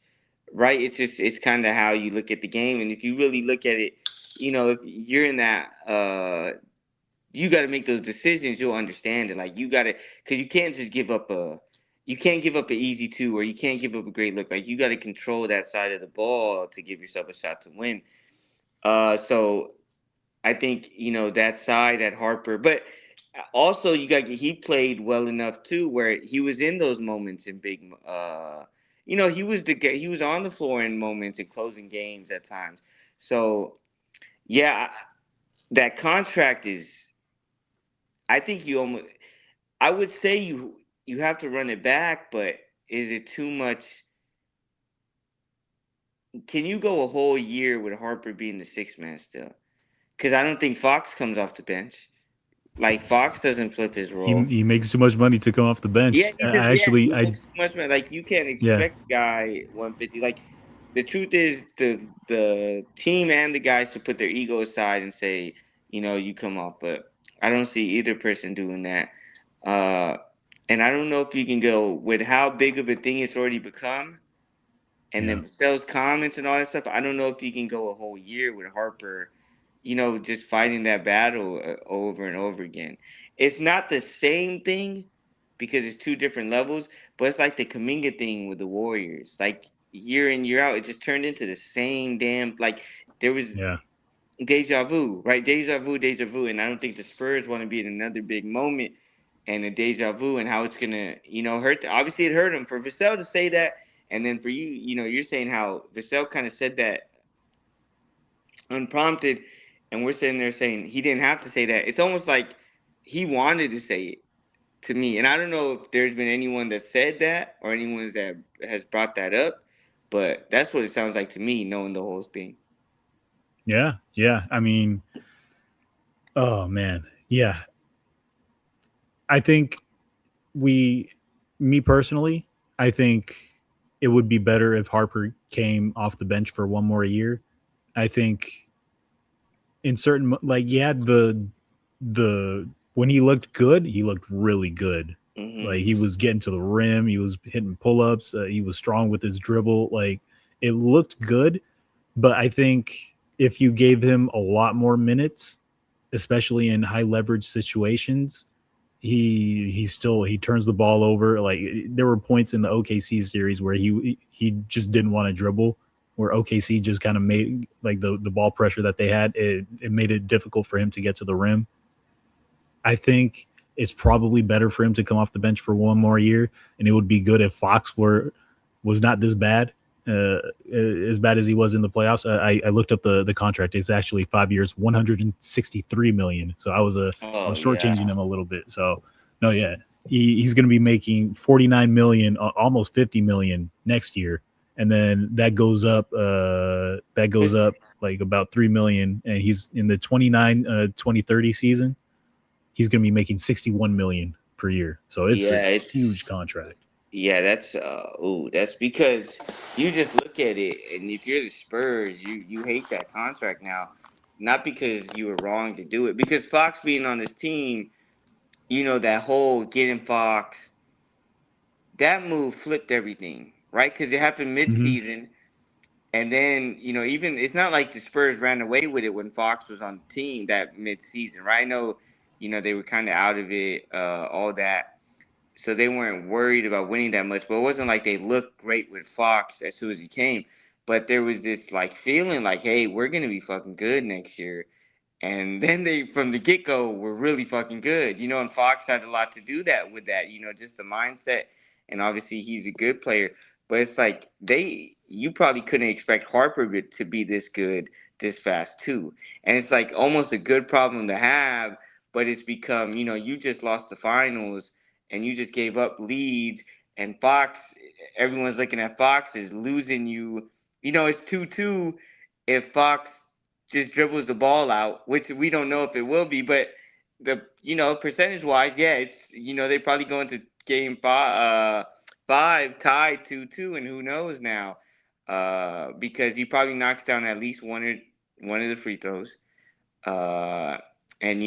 right? It's kind of how you look at the game, and if you really look at it, if you're in that, you got to make those decisions. You'll understand it. Like you got to, because you can't just give up a. You can't give up an easy two, or you can't give up a great look. Like you got to control that side of the ball to give yourself a shot to win. So I think that side at Harper, but Also, he played well enough too, where he was in those moments in big. He was he was on the floor in moments and closing games at times. So yeah, that contract is. I think you almost. I would say you have to run it back, but is it too much? Can you go a whole year with Harper being the sixth man still? Because I don't think Fox comes off the bench. Like Fox doesn't flip his role. He makes too much money to come off the Yeah, bench. I he actually I makes too much money. Like you can't yeah expect a guy 150. Like the truth is, the team and the guys should put their ego aside and say, you come off. But I don't see either person doing that. Uh, and I don't know if you can go with how big of a thing it's already become. And yeah then Vassell's comments and all that stuff. I don't know if you can go a whole year with Harper, just fighting that battle over and over again. It's not the same thing because it's two different levels, but it's like the Kaminga thing with the Warriors. Like year in, year out, it just turned into the same damn, like there was yeah deja vu, right? Deja vu, deja vu. And I don't think the Spurs want to be in another big moment and a deja vu and how it's gonna, hurt. Obviously, it hurt him for Vassell to say that, and then for you, you're saying how Vassell kind of said that unprompted, and we're sitting there saying he didn't have to say that. It's almost like he wanted to say it to me, and I don't know if there's been anyone that said that or anyone that has brought that up, but that's what it sounds like to me, knowing the whole thing. yeah. I mean, oh man, yeah. I think we, me personally, I think it would be better if Harper came off the bench for one more year. I think in certain like yeah the when he looked really good. Like Hmm. he was getting to the rim, he was hitting pull ups, he was strong with his dribble. Like it looked good, but I think if you gave him a lot more minutes, especially in high leverage situations, he turns the ball over. Like there were points in the OKC series where he just didn't want to dribble, where OKC just kind of made like the ball pressure that they had, it made it difficult for him to get to the rim. I think it's probably better for him to come off the bench for one more year, and it would be good if Fox was not this bad, as bad as he was in the playoffs. I looked up the contract; it's actually 5 years, 163 million. So I Oh was yeah. shortchanging him a little bit. So no, yeah, he's going to be making 49 million, almost 50 million next year, and then that goes But up like about 3 million, and he's in the 2030 season he's going to be making 61 million per year. So it's a yeah, huge it's contract. yeah, that's because you just look at it, and if you're the Spurs, you hate that contract now, not because you were wrong to do it, because Fox being on this team, that whole getting Fox, that move flipped everything, right? Because it happened Mm-hmm. mid-season, and then even it's not like the Spurs ran away with it when Fox was on the team that mid-season, right? I know, they were kind of out of it, all that, so they weren't worried about winning that much. But it wasn't like they looked great with Fox as soon as he came. But there was this like feeling like, hey, we're gonna be fucking good next year. And then they, from the get go, were really fucking good, and Fox had a lot to do that with that, just the mindset. And obviously, he's a good player, but it's like you probably couldn't expect Harper to be this good this fast too. And it's like almost a good problem to have, but it's become, you just lost the finals and you just gave up leads, and Fox, everyone's looking at Fox as losing you. It's 2-2 if Fox just dribbles the ball out, which we don't know if it will be, but percentage wise, yeah, it's they probably go into game five tied 2-2, and who knows now, because he probably knocks down at least one of the free throws, uh, and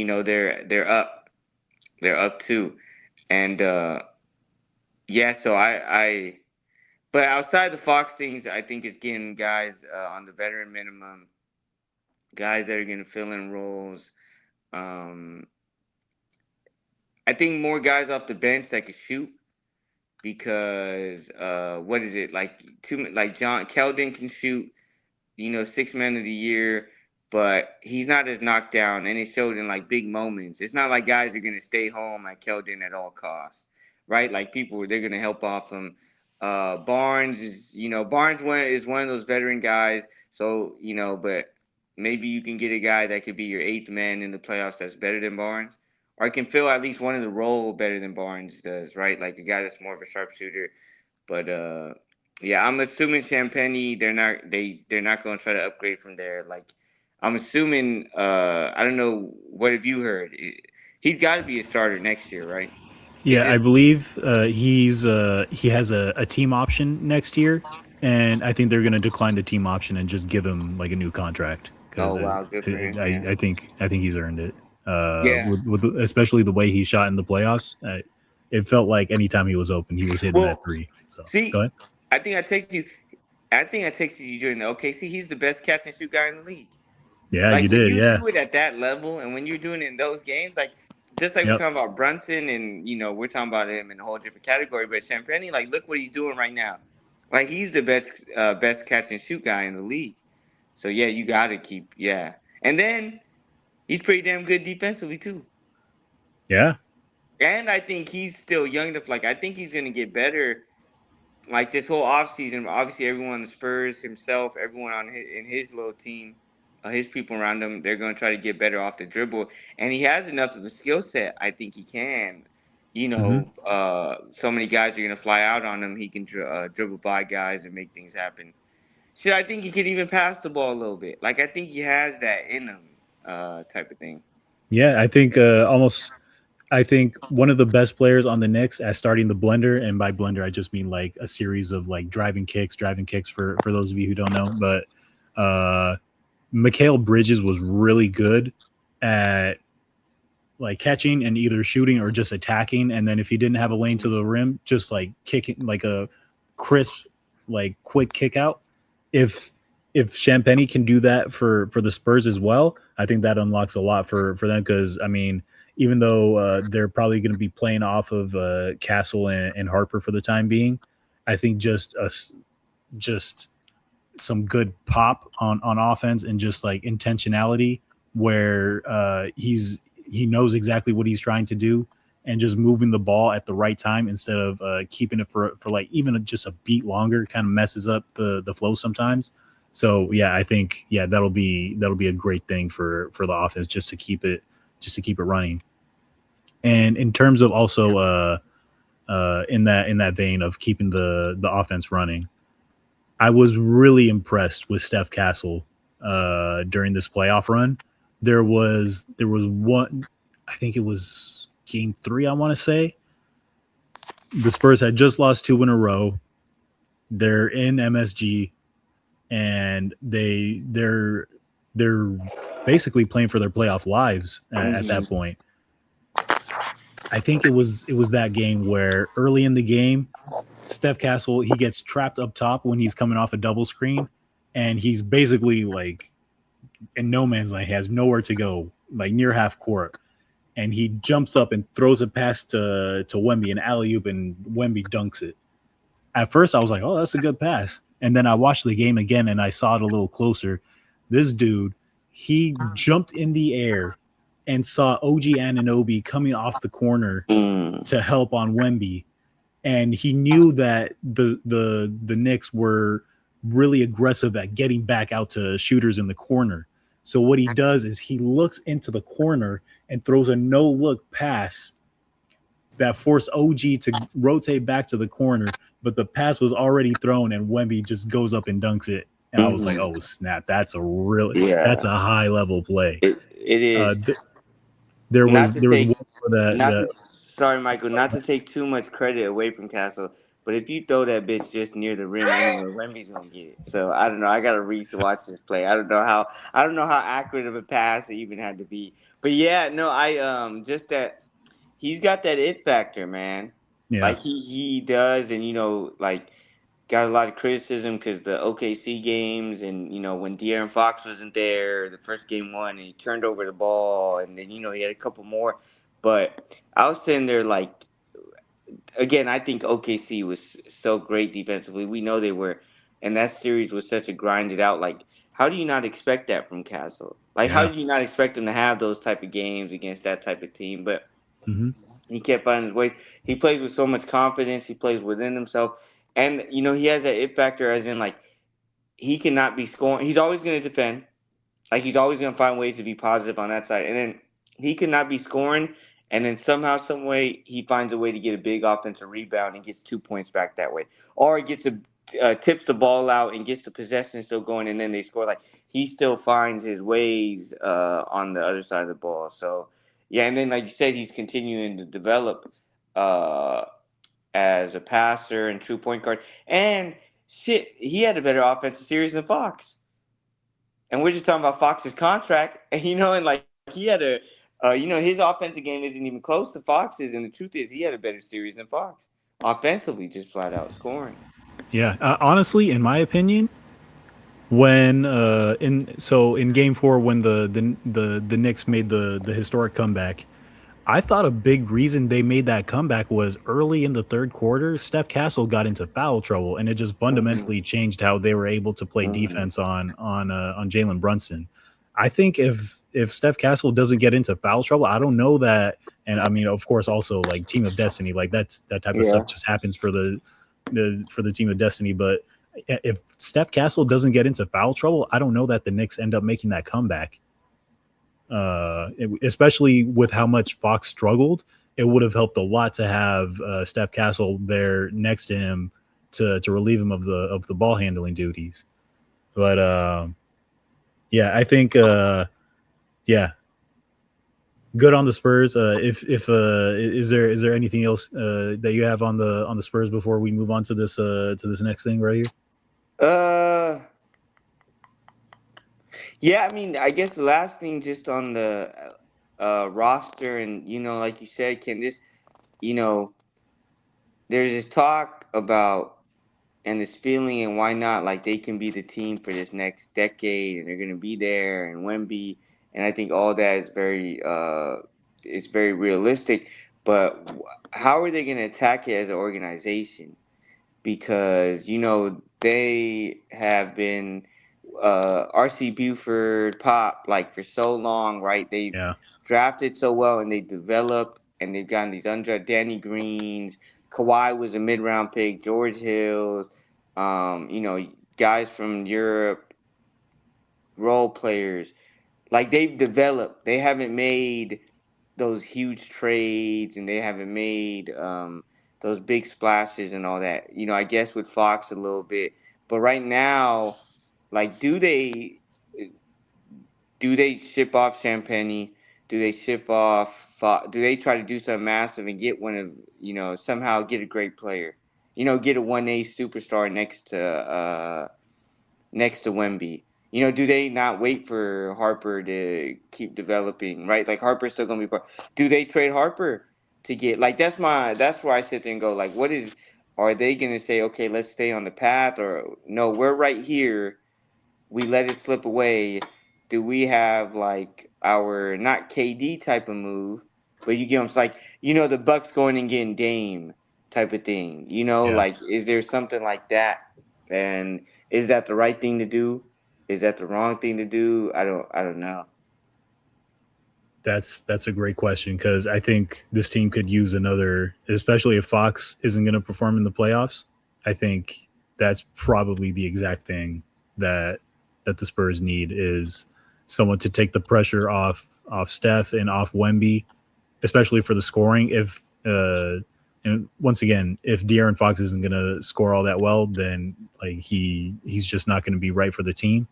they're up two, and yeah, so but outside the Fox things, I think it's getting guys on the veteran minimum, guys that are going to fill in roles. Um, I think more guys off the bench that can shoot because what is it like? Two like John Keldon can shoot. Six man of the year. but he's not as knocked down, and it showed in like big moments. It's not like guys are gonna stay home at Keldon at all costs, right? Like people, they're gonna help off him. Barnes is, Barnes is one of those veteran guys, so but maybe you can get a guy that could be your eighth man in the playoffs that's better than Barnes, or can fill at least one of the role better than Barnes does, right? Like a guy that's more of a sharpshooter, but yeah, I'm assuming Champagne they're not going to try to upgrade from there. Like I'm assuming I don't know, what have you heard? He's got to be a starter next year, right? It's Yeah, I just believe he has a team option next year, and I think they're going to decline the team option and just give him like a new contract because oh wow, good for him, man. I think he's earned it. Yeah. Especially the way he shot in the playoffs, it felt like anytime he was open, he was hitting that Well, three. So go see, ahead. I think I texted you. I think I texted you during the OKC. He's the best catch and shoot guy in the league. Yeah, Like you when did. you Yeah. do it at that level, and when you're doing it in those games, like just like we're Yep. talking about Brunson, and we're talking about him in a whole different category. But Champagne, like look what he's doing right now. Like he's the best catch and shoot guy in the league. So yeah, you got to keep and then he's pretty damn good defensively too. Yeah. And I think he's still young enough. Like I think he's gonna get better like this whole offseason, obviously everyone on the Spurs, himself, everyone in his little team, his people around him, they're going to try to get better off the dribble. And he has enough of a skill set. I think he can. Hmm. So many guys are going to fly out on him. He can dribble by guys and make things happen. Shit, I think he could even pass the ball a little bit. Like, I think he has that in him, type of thing. Yeah, I think almost. I think one of the best players on the Knicks at starting the blender, and by blender I just mean like a series of like driving kicks for those of you who don't know. But uh Mikal Bridges was really good at like catching and either shooting or just attacking. And then if he didn't have a lane to the rim, just like kicking like a crisp, like quick kick out. If Champagny can do that for the Spurs as well, I think that unlocks a lot for them. Because I mean, even though they're probably going to be playing off of Castle and Harper for the time being, I think just some good pop on offense and just like intentionality where he knows exactly what he's trying to do and just moving the ball at the right time instead of keeping it for like even just a beat longer kind of messes up the flow sometimes. So yeah, I think that'll be a great thing for the offense just to keep it running. And in terms of also in that vein of keeping the offense running, I was really impressed with Steph Castle during this playoff run. There was one, I think it was game three. I want to say the Spurs had just lost two in a row. They're in MSG and they're basically playing for their playoff lives at that Mhm. point. I think it was that game where early in the game Steph Castle he gets trapped up top when he's coming off a double screen, and he's basically like in no man's land. He has nowhere to go, like near half court, and he jumps up and throws a pass to Wemby, an alley oop, and Wemby dunks it. At first, I was like, "Oh, that's a good pass," and then I watched the game again and I saw it a little closer. This dude, he jumped in the air and saw OG Ananobi coming off the corner Mm. to help on Wemby, and he knew that the Knicks were really aggressive at getting back out to shooters in the corner. So what he does is he looks into the corner and throws a no look pass that forced OG to rotate back to the corner, but the pass was already thrown and Wemby just goes up and dunks it. And I was like, Mhm. "Oh snap! That's Yeah, a high level play." it Uh, is. th- Not to there was take one that not to that sorry, Michael, not to take too much credit away from Castle, but if you throw that bitch just near the rim anywhere, Wemby's gonna get it. So I don't know. I gotta watch this play. I don't know how accurate of a pass it even had to be. But yeah, no, I just that he's got that it factor, man. yeah. Like he does, and like got a lot of criticism because the OKC games, and when De'Aaron Fox wasn't there, the first game one, and he turned over the ball, and then he had a couple more. But I was sitting there like, again, I think OKC was so great defensively. We know they were, and that series was such a grinded out. Like how do you not expect that from Castle? Like, how Yeah. do you not expect him to have those type of games against that type of team? But Hmm. he kept finding his way. He plays with so much confidence. He plays within himself, and he has that it factor, as in like he cannot be scoring. He's always going to defend. Like he's always going to find ways to be positive on that side, and then he could not be scoring, and then somehow, some way, he finds a way to get a big offensive rebound and gets 2 points back that way, or he gets a tips the ball out and gets the possession still going, and then they score. Like he still finds his ways on the other side of the ball. So yeah, and then like you said, he's continuing to develop uh, as a passer and true point guard, and shit, he had a better offensive series than Fox. And we're just talking about Fox's contract, and and like he had his offensive game isn't even close to Fox's, and the truth is he had a better series than Fox, offensively, just flat out scoring. Yeah. Honestly, in my opinion, when in game four when the Knicks made the historic comeback, I thought a big reason they made that comeback was early in the third quarter, Steph Castle got into foul trouble, and it just Mm-hmm. fundamentally changed how they were able to play Mm-hmm. defense on Jalen Brunson. I think if Steph Castle doesn't get into foul trouble, I don't know that. And I mean, of course, also like Team of Destiny, like that type of Yeah. stuff just happens for the Team of Destiny. But if Steph Castle doesn't get into foul trouble, I don't know that the Knicks end up making that comeback, especially with how much Fox struggled. It would have helped a lot to have Steph Castle there next to him to relieve him of the ball handling duties. But yeah, I think yeah, good on the Spurs. If is there anything else that you have on the Spurs before we move on to this next thing right here? Uh, yeah. I mean, I guess the last thing just on the roster, and like you said, can this, you know, there's this talk about and this feeling and why not, like they can be the team for this next decade and they're going to be there and Wemby, and I think all that is very it's very realistic, but how are they going to attack it as an organization? Because they have been RC Buford Pop like for so long, right? They Yeah, drafted so well and they developed and they've gotten these Danny Greens. Kawhi was a mid round pick. George Hills, guys from Europe, role players. Like they've developed. They haven't made those huge trades and they haven't made those big splashes and all that. I guess with Fox a little bit, but right now, like, do they ship off Champagne? Do they ship off? Do they try to do something massive and get one of somehow get a great player? Get a 1A superstar next to Wemby. Do they not wait for Harper to keep developing, right? Like Harper's still gonna be part. Do they trade Harper to get like that's where I sit there and go like, what is? Are they gonna say, okay, let's stay on the path, or no, we're right here, we let it slip away? Do we have like our not KD type of move, but you get them like the Bucks going and getting Dame type of thing? yeah. Like is there something like that? And is that the right thing to do? Is that the wrong thing to do? I don't know. That's a great question because I think this team could use another, especially if Fox isn't going to perform in the playoffs. I think that's probably the exact thing that the Spurs need is someone to take the pressure off Steph and off Wemby, especially for the scoring. If and once again, if De'Aaron Fox isn't going to score all that well, then like he's just not going to be right for the team.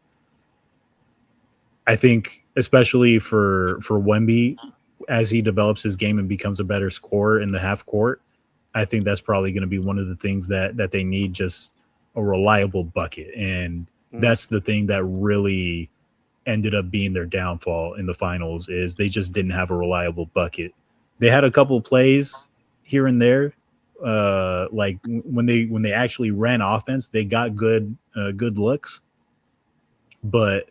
I think especially for Wemby, as he develops his game and becomes a better scorer in the half court, I think that's probably going to be one of the things that they need, just a reliable bucket. And Mm-hmm. that's the thing that really ended up being their downfall in the finals is they just didn't have a reliable bucket. They had a couple plays here and there. Like when they actually ran offense, they got good looks, but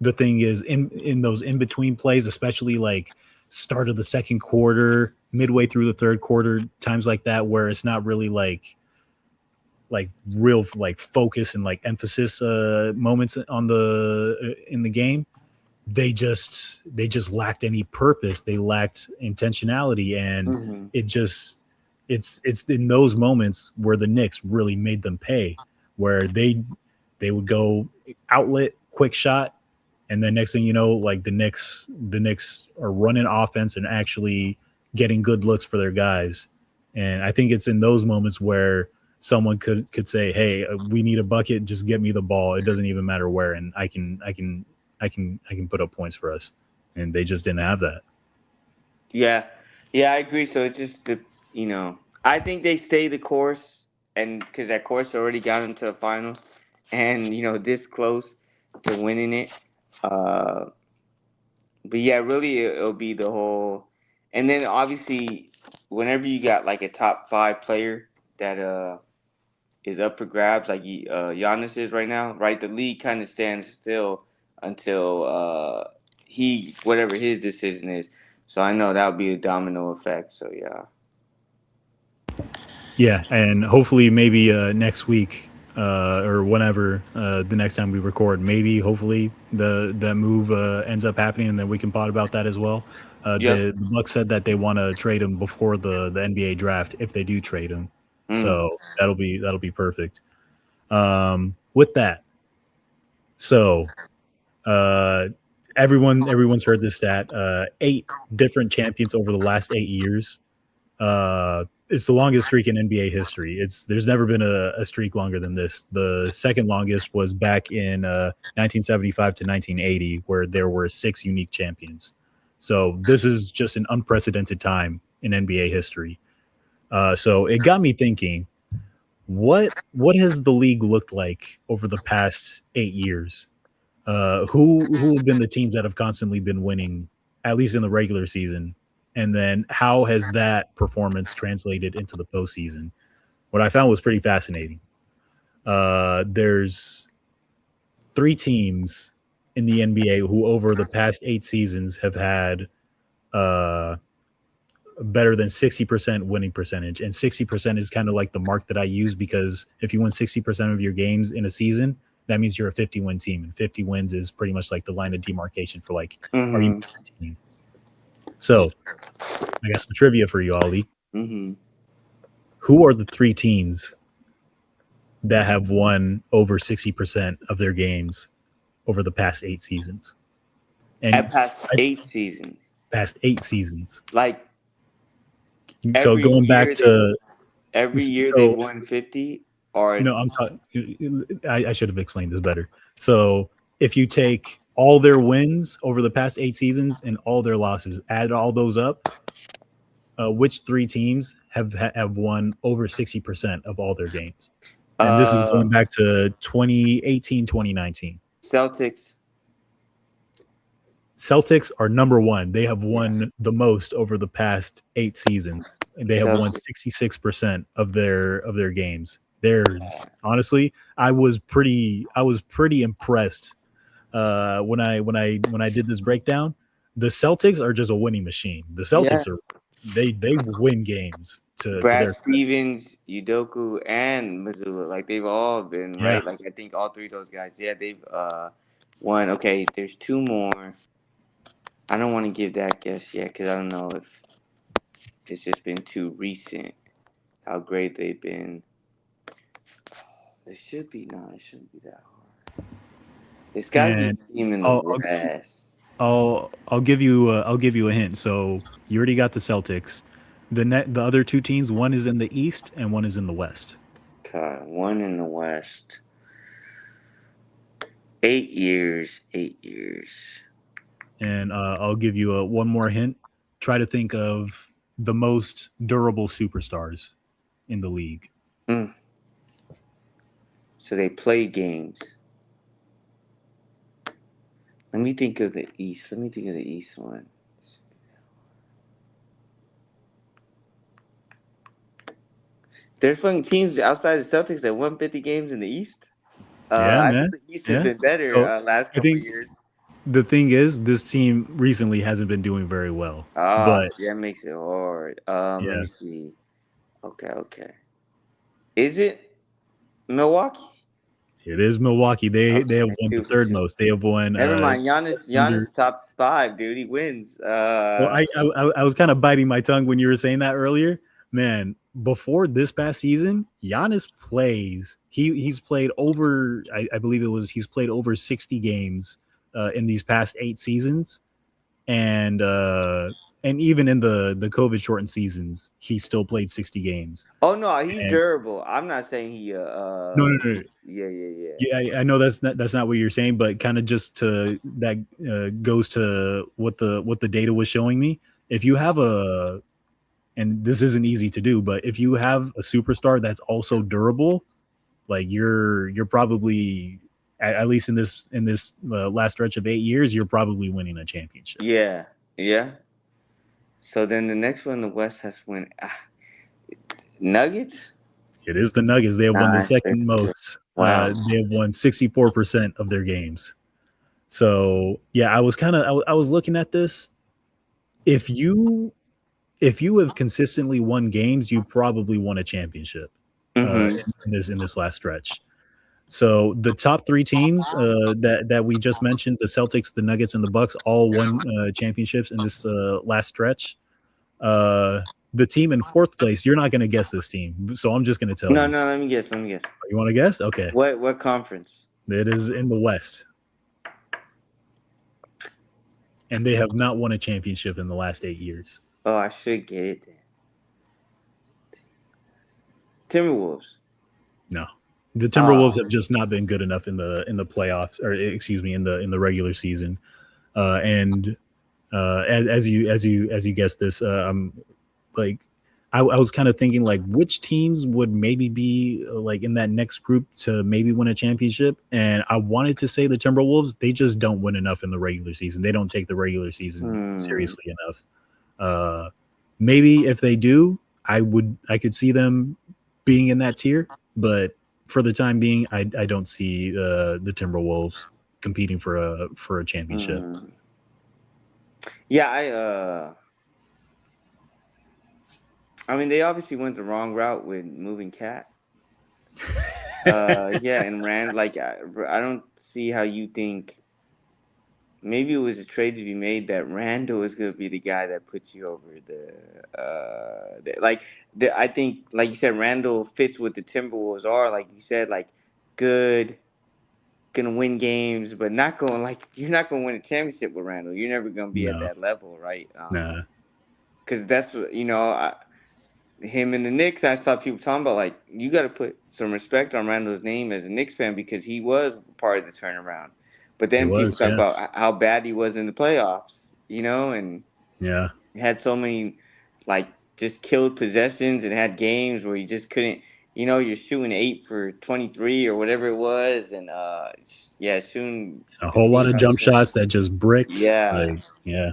the thing is in those in between plays, especially like start of the second quarter, midway through the third quarter, times like that where it's not really like real like focus and like emphasis moments on the in the game, they just lacked any purpose. They lacked intentionality, and Hmm. it just it's in those moments where the Knicks really made them pay, where they would go outlet, quick shot, and then next thing you know, like the Knicks are running offense and actually getting good looks for their guys. And I think it's in those moments where someone could say, "Hey, we need a bucket. Just get me the ball. It doesn't even matter where, and I can put up points for us." And they just didn't have that. Yeah, yeah, I agree. So it just the I think they stay the course, and because that course already got them to the final, and this close to winning it. Uh, but yeah, really, it'll be the whole, and then obviously, whenever you got like a top five player that is up for grabs, like Giannis is right now, right? The league kind of stands still until he whatever his decision is. So I know that would be a domino effect. So yeah. Yeah, and hopefully maybe next week or whenever the next time we record, maybe hopefully the that move ends up happening, and then we can pot about that as well. Yep. The Bucks said that they want to trade him before the NBA draft if they do trade him, Mm. so that'll be perfect. With that, so uh, everyone's heard this stat: eight different champions over the last 8 years. It's the longest streak in NBA history. There's never been a streak longer than this. The second longest was back in 1975 to 1980, where there were six unique champions. So this is just an unprecedented time in NBA history. So it got me thinking: what has the league looked like over the past 8 years? Who have been the teams that have constantly been winning, at least in the regular season, and then how has that performance translated into the postseason? What I found was pretty fascinating. There's three teams in the NBA who, over the past 8 seasons, have had uh, better than 60% winning percentage, and 60% is kind of like the mark that I use because if you win 60% of your games in a season, that means you're a 50-win team, and 50 wins is pretty much like the line of demarcation for like, are you Mhm. a team? So I got some trivia for you, Ali. Mhm. Who are the three teams that have won over 60% of their games over the past 8 seasons? At And past I, 8 seasons, past 8 seasons. like So every going back year they to every year they so won 50, or no, I'm talking. I should have explained this better. So if you take all their wins over the past 8 seasons and all their losses, add all those up, which three teams have won over 60% of all their games? And this is uh going back to 2018, 2019. Celtics. Celtics are number one. They have Yeah, won the most over the past 8 seasons, and they have won Celtics. 66% of their games. They're honestly, I was pretty impressed when I did this breakdown. The Celtics are just a winning machine. The Yeah, Celtics are they win games to Brad their credit. Stevens, Udoku, and Missoula. Like they've all been Yeah, right. Like I think all three of those guys. Yeah, they've won. Okay, there's two more. I don't want to give that guess yet because I don't know if it's just been too recent. How great they've been. It should be no. It shouldn't be that hard. It's got to be and a team in the I'll I'll West. I'll give you a hint. So you already got the Celtics. The other two teams, one is in the East and one is in the West. Okay, one in the West. 8 years. 8 years. And I'll give you one more hint. Try to think of the most durable superstars in the league. Mm. So they play games. Let me think of the East. Let me think of the East one. There's fucking teams outside the Celtics that won 50 games in the East. Yeah, I know man. the East has Yeah. been better So last I couple think years. the thing is, this team recently hasn't been doing very well. Ah, But see, that makes it hard. Let yeah, me see. Okay, okay. Is it? Milwaukee. It is Milwaukee. They have Okay, won the two for third two. most. They have won Never mind. under. Giannis top five, dude. He wins. Well, I was kind of biting my tongue when you were saying that earlier. Man, before this past season, Giannis plays. He's played over. I believe it was he's played over 60 games in these past 8 seasons, and even in the COVID shortened seasons, he still played 60 games. Oh no, he's And durable. I'm not saying he. no, no, no. Yeah, yeah, yeah. Yeah, I know that's not what you're saying, but kind of just to that goes to what the data was showing me. If you have and this isn't easy to do, but if you have a superstar that's also durable, like you're probably at least in this last stretch of 8 years, you're probably winning a championship. Yeah, yeah. So then the next one, the West has win. Nuggets. It is the Nuggets. They have won the Nice. second most. Wow. They have won 64% of their games. So yeah, I was looking at this. If you if you have consistently won games, you probably won a championship Mm-hmm. in this last stretch. So the top three teams that we just mentioned, the Celtics, the Nuggets, and the Bucks, all won championships in this last stretch. Uh, the team in fourth place, you're not going to guess this team, so I'm just going to tell No, you. no. Let me guess. Let me guess. You want to guess? Okay, What conference? it is in the West, and they have not won a championship in the last 8 years. Oh, I should get it then. Timberwolves. No, the Oh. Timberwolves have just not been good enough in the playoffs, or excuse me, in the regular season. And as you guessed this, like I was kind of thinking like which teams would maybe be like in that next group to maybe win a championship, and I wanted to say the Timberwolves. They just don't win enough in the regular season. They don't take the regular season Hmm. seriously enough. Uh, Maybe if they do, I could see them being in that tier, but for the time being, I don't see the Timberwolves competing for a championship. Hmm. Yeah, I mean, they obviously went the wrong route with moving Cat. Yeah, and Rand. Like, I don't see how you think. Maybe it was a trade to be made that Randall is gonna be the guy that puts you over I think like you said, Randall fits what the Timberwolves are. Like you said, like good, gonna win games, but not going like you're not gonna win a championship with Randall. You're never gonna be at No, that level, right? nah, Because that's what him and the Knicks. I saw people talking about like you got to put some respect on Randall's name as a Knicks fan because he was part of the turnaround. But he then people was, talk yeah, about how bad he was in the playoffs, and yeah. he had so many like just killed possessions and had games where you just couldn't. You're shooting 8 for 23 or whatever it was, and yeah, shooting A the whole lot team of out of jump sync. shots that just bricked. Yeah. Like, yeah,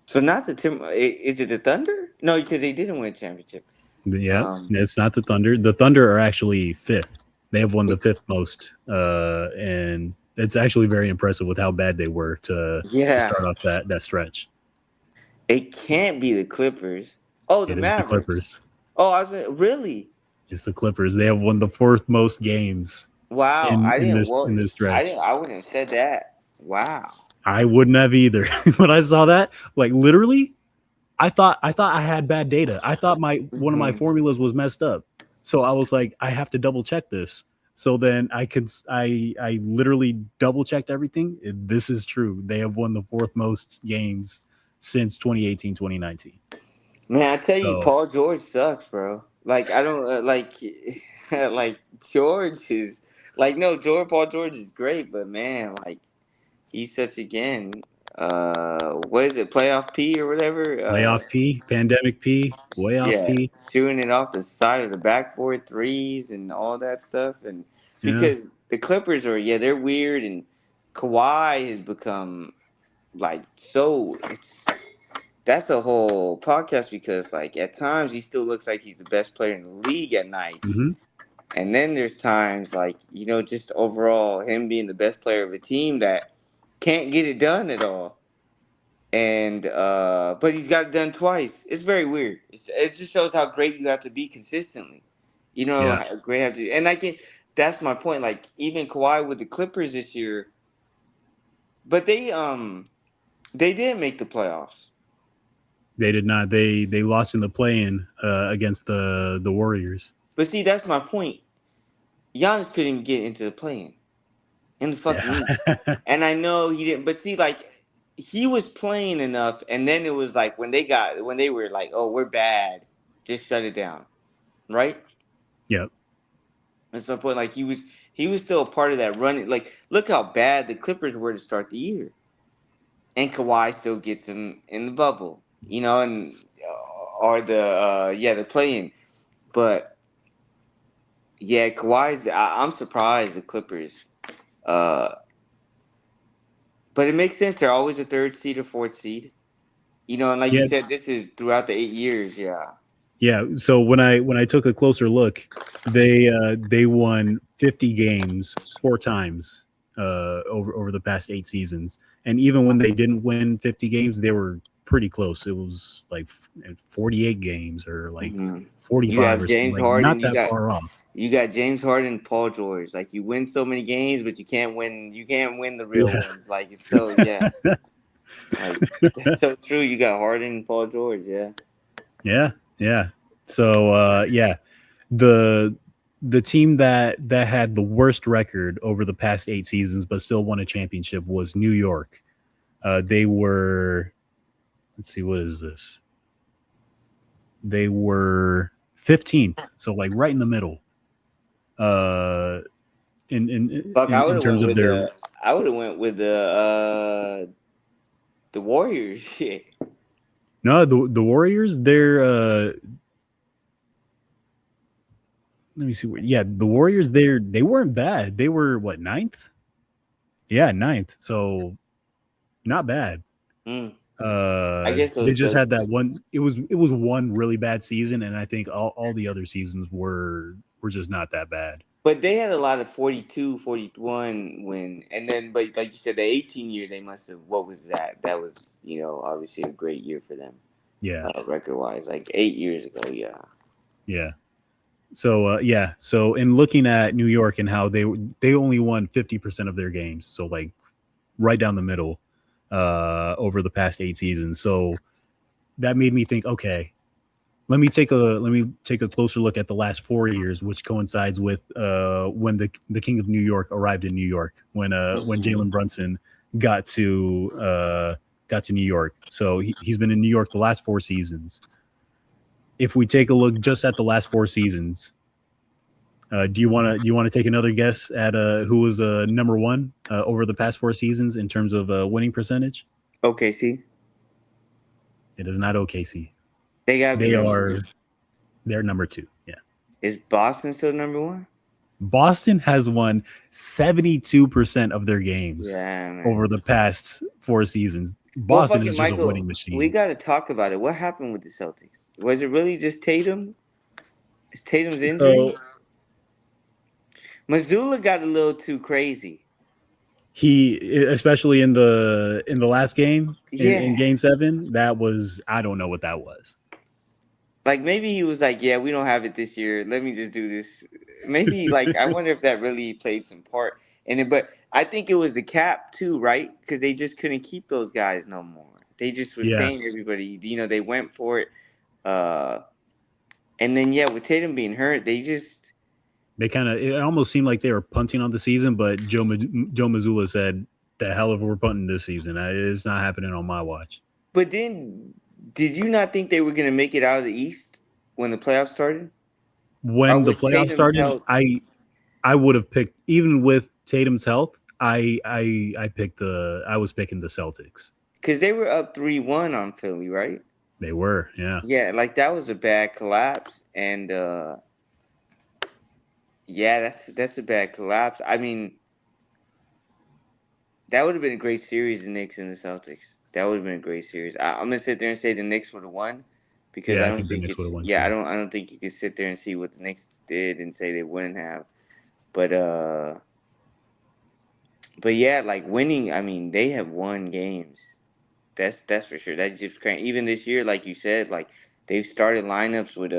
So not the Tim. Is it the Thunder? No, because they didn't win a championship. yeah. Um, It's not the Thunder. The Thunder are actually fifth. They have won the fifth most, and it's actually very impressive with how bad they were to yeah. start off that stretch. It can't be the Clippers. Oh, the It is the Mavericks. Clippers. Oh, I was like, really? It's the Clippers. They have won the fourth most games Wow. in I in didn't. this Well, in this I stretch. didn't. I wouldn't have said that. Wow. I wouldn't have either. When I saw that, like literally, I thought I had bad data. I thought my one of my Hmm. formulas was messed up. So I was like, I have to double check this. So then I literally double checked everything. This is true. They have won the fourth most games since 2018, 2019. Man, I tell you, So Paul George sucks, bro. Like I don't like George is like no Paul George is great, but man, like he's such again. What is it? Playoff P or whatever. playoff P, pandemic P, way off Yeah, P. shooting it off the side of the backboard threes and all that stuff, and Yeah. because the Clippers are they're weird, and Kawhi has become like so it's that's a whole podcast because like at times he still looks like he's the best player in the league at nights, Hmm. and then there's times like just overall him being the best player of a team that can't get it done at all and but he's got it done twice. It's very weird. It just shows how great you have to be consistently. Yeah. How great you have to. And I can. that's my point. Like even Kawhi with the Clippers this year, but they did make the playoffs. They did not. They lost in the play-in against the Warriors. But see, that's my point. Giannis couldn't even get into the play in the fucking Yeah. East. And I know he didn't, but see, like he was playing enough, and then it was like when they were like, "Oh, we're bad, just shut it down," right? Yep. At some point, like he was still a part of that running. Like, look how bad the Clippers were to start the year, and Kawhi still gets him in the bubble, and or the playing. But yeah, I'm surprised the Clippers. Uh, but it makes sense. They're always a third seed or fourth seed. And like you Yeah. said, this is throughout the 8 years. Yeah. Yeah. So when I took a closer look, they won 50 games 4 times over the past 8 seasons, and even when they didn't win 50 games, they were pretty close. It was like 48 games or like hmm You 45 have or something, James like Harden. not that far off. You got James Harden, Paul George. Like you win so many games, but you can't win. You can't win the real Yeah. ones. Like it's so yeah. Like that's so true. You got Harden and Paul George. Yeah. Yeah. Yeah. So yeah, the the team that had the worst record over the past 8 seasons but still won a championship was New York. They were, let's see, what is this? They were 15th, so like right in the middle. Uh, Fuck, in terms of their, I would have went with the Warriors. Shit. no, the Warriors. They're let me see. Yeah, the Warriors. They weren't bad. They were what, ninth? Yeah, ninth. So not bad. Mm. I guess They those just the had that one. It was one really bad season, and I think all the other seasons were just not that bad. but they had a lot of 42, 41 when and then but like you said the 18 year they must have what was that? That was, obviously a great year for them. Yeah, Record wise, like 8 years ago, yeah. yeah. So yeah. So in looking at New York and how they only won 50% of their games, so like right down the middle, over the past 8 seasons. So that made me think, okay, let me take a closer look at the last 4 years, which coincides with when the King of New York arrived in New York, when Mhm. Jalen Brunson got to uh, got to New York. So he's been in New York the last 4 seasons. If we take a look just at the last 4 seasons, do you want to take another guess at who was number one over the past 4 seasons in terms of winning percentage? Okay, see, It is not OKC. they gotta be They number two. are they're number two. Yeah. Is Boston still number one? Boston has won 72% of their games Yeah, over man. the past 4 seasons. Well, Boston fucking is just a Michael, winning we machine. gotta talk about it. What happened with the Celtics? Was it really just Tatum? Is Tatum's injury? So Missoula got a little too crazy. he, especially in the last game in Yeah. game 7, that was, I don't know what that was. Like maybe he was like, "Yeah, we don't have it this year. Let me just do this." Maybe like I wonder if that really played some part in it. But I think it was the cap too, right? Because they just couldn't keep those guys no more. They just was Yeah, paying everybody. They went for it. Uh, and then yeah, with Tatum being hurt, they just. they kind of, it almost seemed like they were punting on the season, but Joe Mazzulla said, "The hell if we're punting this season, it's not happening on my watch." But then, did you not think they were gonna make it out of the East when the playoffs started? Or When the was playoffs Tatum's started, health? I would have picked, even with Tatum's health. I was picking the Celtics. Because they were up 3-1 on Philly, right? They were, yeah, Yeah, like that was a bad collapse, and yeah, that's a bad collapse. I mean, that would have been a great series, the Knicks and the Celtics. That would have been a great series. I'm gonna sit there and say the Knicks would have won because yeah. I I don't think the think Knicks would it's have won yeah too. I don't think you could sit there and see what the Knicks did and say they wouldn't have. But but yeah, like winning. I mean, they have won games. That's for sure. That's just crazy. Even this year, like you said, like they've started lineups with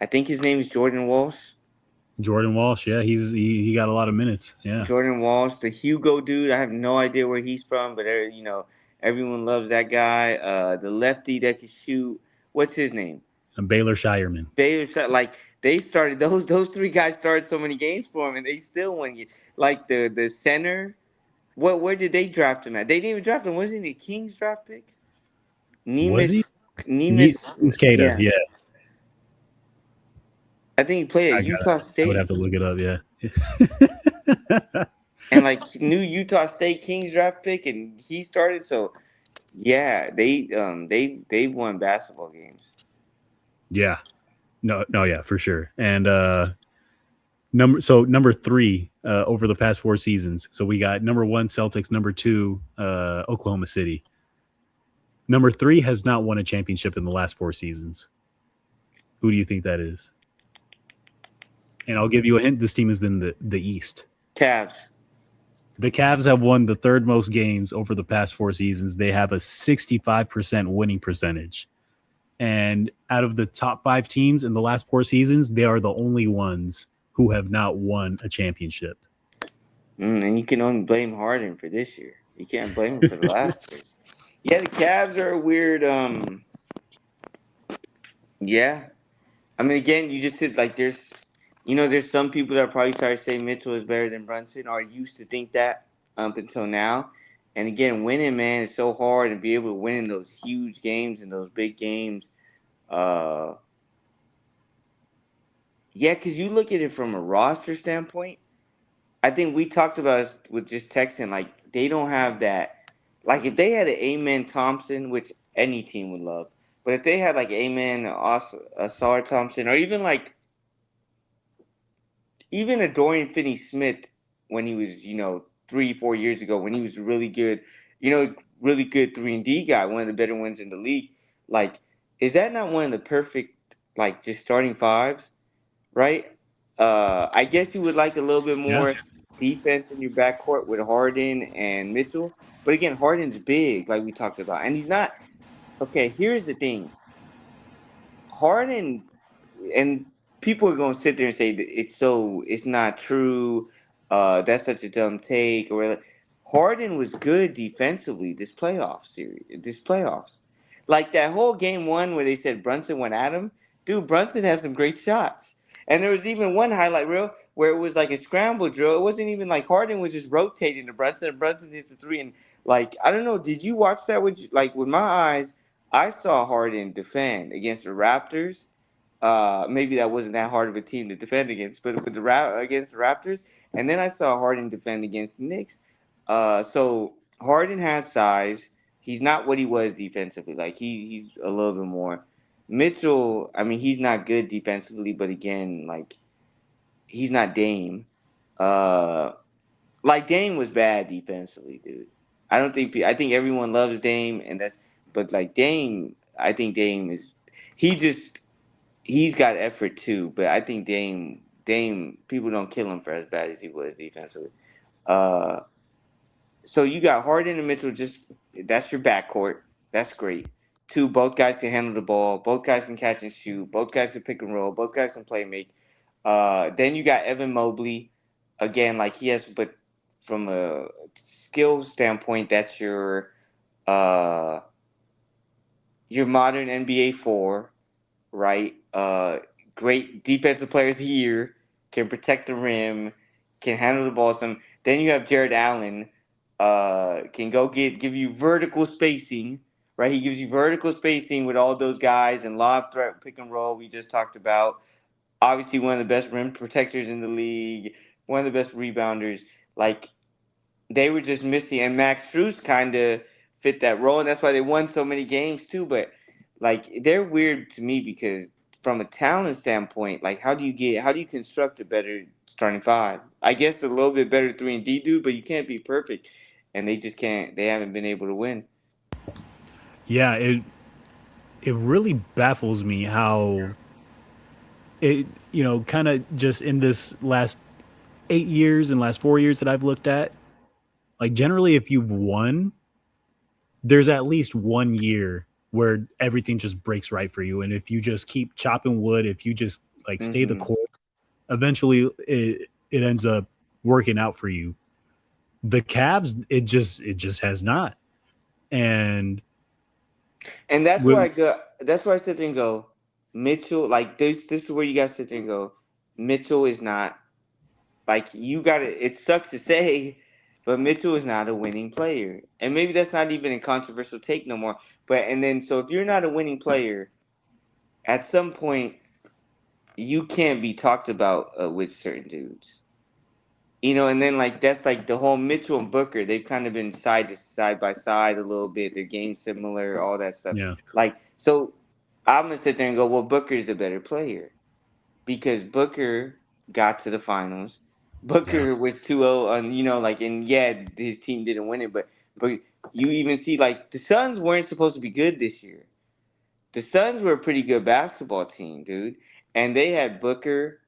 I think his name is Jordan Walsh. Jordan Walsh, yeah, he got a lot of minutes. Yeah, Jordan Walsh, the Hugo dude. I have no idea where he's from, but everyone loves that guy. The lefty that can shoot. What's his name? and Baylor Shireman. Like they started those three guys started so many games for him, and they still won. Like the center. Where did they draft him at? They didn't even draft him. Wasn't he a Kings draft pick? Was Nemus he? Nemus. Skata, Yeah, yeah. I think he played at Utah I would have State. to look it up. Yeah. And like new Utah State Kings draft pick, and he started. So yeah, they won basketball games. Yeah. No, yeah, for sure. And number three over the past 4 seasons. So we got number one Celtics, number two Oklahoma City. Number three has not won a championship in the last 4 seasons. Who do you think that is? And I'll give you a hint. This team is in the East. Cavs. The Cavs have won the third most games over the past 4 seasons. They have a 65% winning percentage. And out of the top 5 teams in the last 4 seasons, they are the only ones who have not won a championship. And you can only blame Harden for this year. You can't blame him for the last year. Yeah, the Cavs are a weird. Yeah, I mean, again, you just said like there's some people that probably started saying Mitchell is better than Brunson, or used to think that up until now. And again, winning, man, is so hard, and be able to win in those huge games and those big games. Uh, yeah, because you look at it from a roster standpoint. I think we talked about it with just texting, like they don't have that. Like if they had an Amen Thompson, which any team would love, but if they had like Amen, Asar Thompson, or even a Dorian Finney-Smith when he was 3 4 years ago when he was really good, really good 3 and D guy, one of the better ones in the league. Like, is that not one of the perfect like just starting fives? Right? I guess you would like a little bit Yeah. more defense in your backcourt with Harden and Mitchell. But again, Harden's big, like we talked about. And he's not okay, here's the thing. Harden and people are gonna sit there and say that it's not true. That's such a dumb take or whatever. Harden was good defensively this playoffs. Like that whole game one where they said Brunson went at him. Dude, Brunson has some great shots. And there was even one highlight reel where it was like a scramble drill. It wasn't even like Harden was just rotating to Brunson and Brunson hits a three. And like I don't know, did you watch that with my eyes? I saw Harden defend against the Raptors. Maybe that wasn't that hard of a team to defend against, but with against the Raptors, and then I saw Harden defend against the Knicks. So Harden has size. He's not what he was defensively. Like he's a little bit more. Mitchell, I mean, he's not good defensively, but again, like he's not Dame. Uh, like Dame was bad defensively, dude. I think everyone loves Dame, but like Dame, I think Dame is he just he's got effort too, but I think Dame people don't kill him for as bad as he was defensively. Uh, so you got Harden and Mitchell. Just that's your backcourt. That's great. Two, both guys can handle the ball. Both guys can catch and shoot. Both guys can pick and roll. Both guys can play make. Then you got Evan Mobley. Again, like he has, but from a skill standpoint, that's uh your modern NBA four, right? Great defensive player of the year, can protect the rim, can handle the ball some. Then you have Jared Allen, can give you vertical spacing, right? He gives you vertical spacing with all those guys and lob threat pick and roll we just talked about. Obviously one of the best rim protectors in the league, one of the best rebounders. Like they were just missing, and Max Strus kind of fit that role, and that's why they won so many games too. But like they're weird to me because from a talent standpoint, like how do you construct a better starting five? I guess a little bit better 3 and D dude, but you can't be perfect, and they just can't. They haven't been able to win. Yeah, it really baffles me how it kind of just in this last 8 years and last 4 years that I've looked at, like generally if you've won, there's at least 1 year where everything just breaks right for you. And if you just keep chopping wood, if you just like stay the Hmm. course, eventually it ends up working out for you. The Cavs, it just has not. And And that's where I with go. That's where I sit there and go, Mitchell. Like this is where you guys sit there and go, Mitchell is not like you got to. It sucks to say, but Mitchell is not a winning player, and maybe that's not even a controversial take no more. But and then so if you're not a winning player, at some point you can't be talked about with certain dudes. And then like that's like the whole Mitchell and Booker. They've kind of been side by side a little bit. Their game's similar, all that stuff. yeah, Like so, I'm gonna sit there and go, well, Booker's the better player because Booker got to the finals. yeah, Booker was 2-0 on, like, and yeah, his team didn't win it, but you even see like the Suns weren't supposed to be good this year. The Suns were a pretty good basketball team, dude, and they had Booker,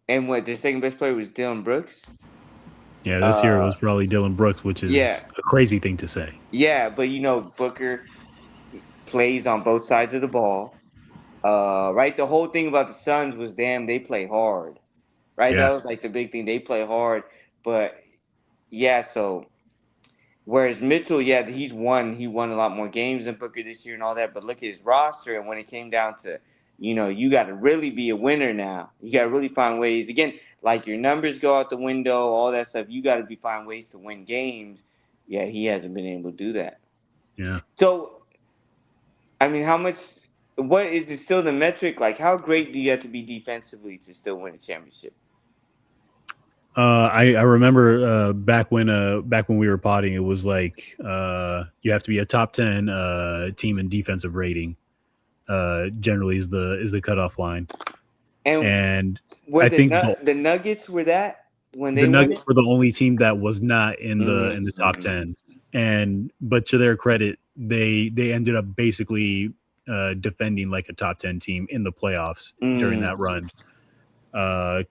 and what their second best player was Dylan Brooks. yeah. This year it Uh, was probably Dylan Brooks, which yeah, is a crazy thing to say. yeah, but Booker plays on both sides of the ball. Right, the whole thing about the Suns was damn, they play hard. Right, that Yeah, was like the big thing. They play hard, but yeah. So whereas Mitchell, yeah, he won a lot more games than Booker this year and all that. But look at his roster, and when it came down to, you got to really be a winner now. You got to really find ways. Again, like your numbers go out the window, all that stuff. You got to be find ways to win games. Yeah, he hasn't been able to do that. yeah. So I mean, how much? What is it still the metric? Like, how great do you have to be defensively to still win a championship? I remember back when we were potting, it was like you have to be a top 10 team in defensive rating. Generally is the cutoff line, And and were I the think the Nuggets were that when the they won Nuggets it? were the only team that was not in the top Mm-hmm. 10. And but to their credit, they ended up basically defending like a top 10 team in the playoffs during that Mm. run.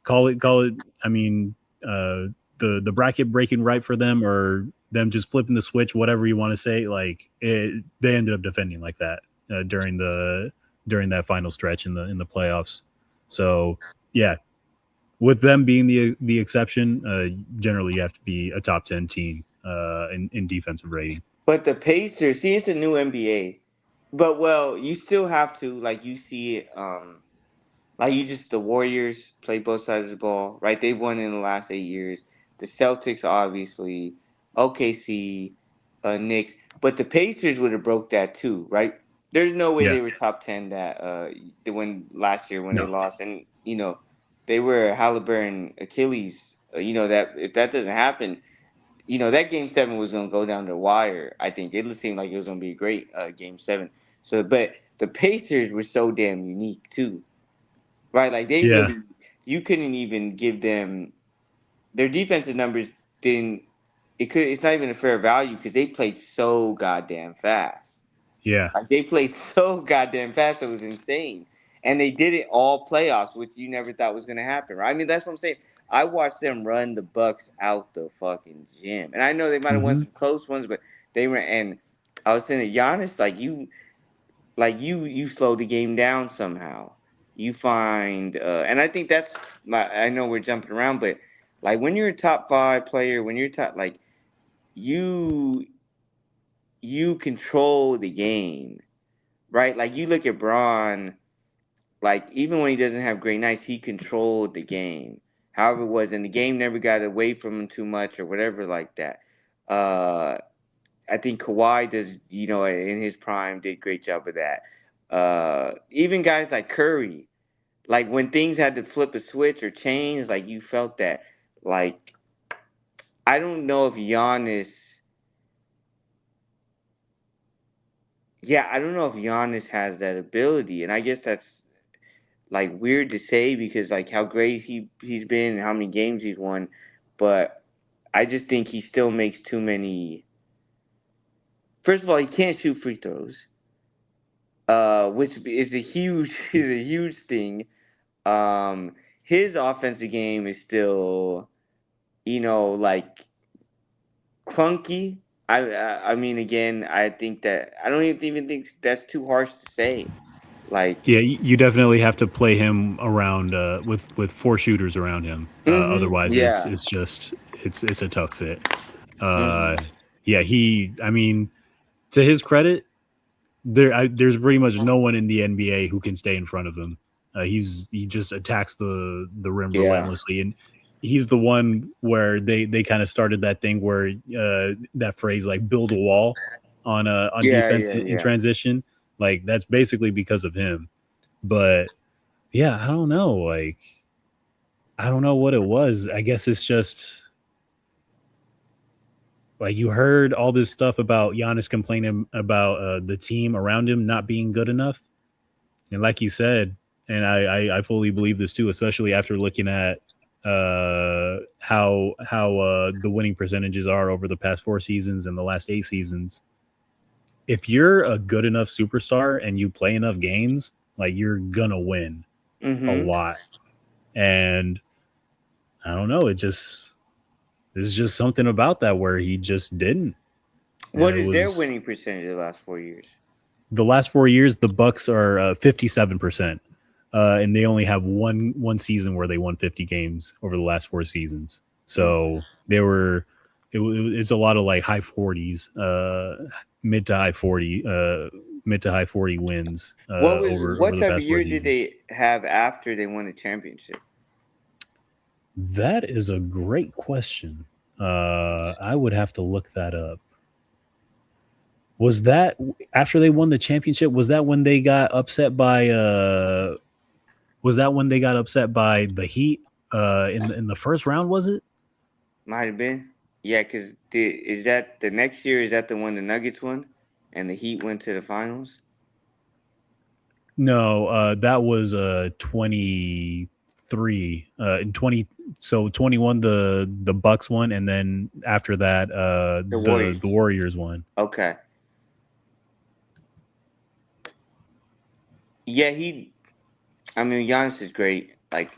Call it. I mean, the bracket breaking right for them, or them just flipping the switch, whatever you want to say. Like they ended up defending like that during that final stretch in the playoffs. So yeah, with them being the exception, generally you have to be a top 10 team in defensive rating. But the Pacers, see, it's a new NBA. But well, you still have to like you see it. Like you just the Warriors play both sides of the ball, right? They've won in the last 8 years. The Celtics, obviously, OKC, Knicks, but the Pacers would have broke that too, right? There's no way Yeah, they were top 10 that they won last year when they no, lost, and they were Halliburton, Achilles. That if that doesn't happen, that game 7 was gonna go down the wire. I think it seemed like it was gonna be a great game 7. So, but the Pacers were so damn unique too, right? Like they yeah, really, you couldn't even give them their defensive numbers. Didn't it could It's not even a fair value because they played so goddamn fast. yeah, Like they played so goddamn fast, it was insane. And they did it all playoffs, which you never thought was gonna happen, right? I mean, that's what I'm saying. I watched them run the Bucks out the fucking gym, and I know they might have won hmm some close ones, but they were. And I was saying to Giannis, like you slow the game down somehow. You find, and I think that's my. I know we're jumping around, but like when you're a top 5 player, when you're top, like you you control the game, right? Like you look at Braun, like even when he doesn't have great nights, he controlled the game. However, it was, and the game never got away from him too much or whatever like that. Uh, I think Kawhi does, in his prime, did a great job of that. Even guys like Curry, like when things had to flip a switch or change, like you felt that. Like I don't know if Giannis, yeah, I don't know if Giannis has that ability, and I guess that's like weird to say because like how great he's been and how many games he's won, but I just think he still makes too many. First of all, he can't shoot free throws, which is a huge is a huge thing. His offensive game is still, like clunky. I mean, again, I think that I don't even think that's too harsh to say. Like, Yeah, you definitely have to play him around with four shooters around him. Otherwise, yeah. it's just it's a tough fit. Uh, Mm-hmm. yeah, he. I mean, to his credit, there's pretty much no one in the NBA who can stay in front of him. He just attacks the rim Yeah. relentlessly, and he's the one where they kind of started that thing where that phrase like build a wall on Yeah, defense yeah, in yeah. transition. Like that's basically because of him. But yeah, I don't know. Like I don't know what it was. I guess it's just like you heard all this stuff about Giannis complaining about the team around him not being good enough. And like you said, and I fully believe this too, especially after looking at how the winning percentages are over the past 4 seasons and the last 8 seasons. If you're a good enough superstar and you play enough games, like you're gonna win a Mm-hmm. lot. And I don't know, it just there's just something about that where he just didn't. And What it is their was winning percentage the last 4 years? the last 4 years, the Bucks are 57%, and they only have one season where they won 50 games over the last 4 seasons. Mm. So they were it's a lot of like high 40s, mid to high 40, mid to high 40 wins over What the type of past four year did seasons. they have after they won the championship? That is a great question. I would have to look that up. Was that after they won the championship? Was that when they got upset by was that when they got upset by the Heat in the first round? Was it? Might have been. Yeah, because is that the next year? Is that the one the Nuggets won, and the Heat went to the finals? No, that was 23 in 20 so 21 the Bucks won, and then after that The the Warriors. Warriors won. Okay. Yeah, he. I mean, Giannis is great. Like,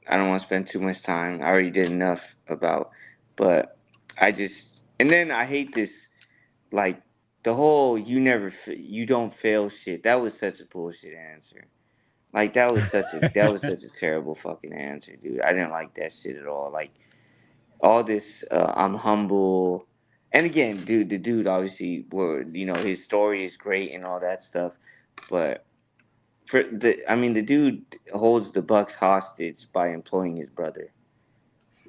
I don't want to spend too much time. I already did enough about, but I just and then I hate this like the whole you don't fail shit. That was such a bullshit answer. Like that was such a terrible fucking answer, dude. I didn't like that shit at all. Like all this, I'm humble, and again, dude, the dude obviously, were his story is great and all that stuff, but I mean, the dude holds the Bucks hostage by employing his brother.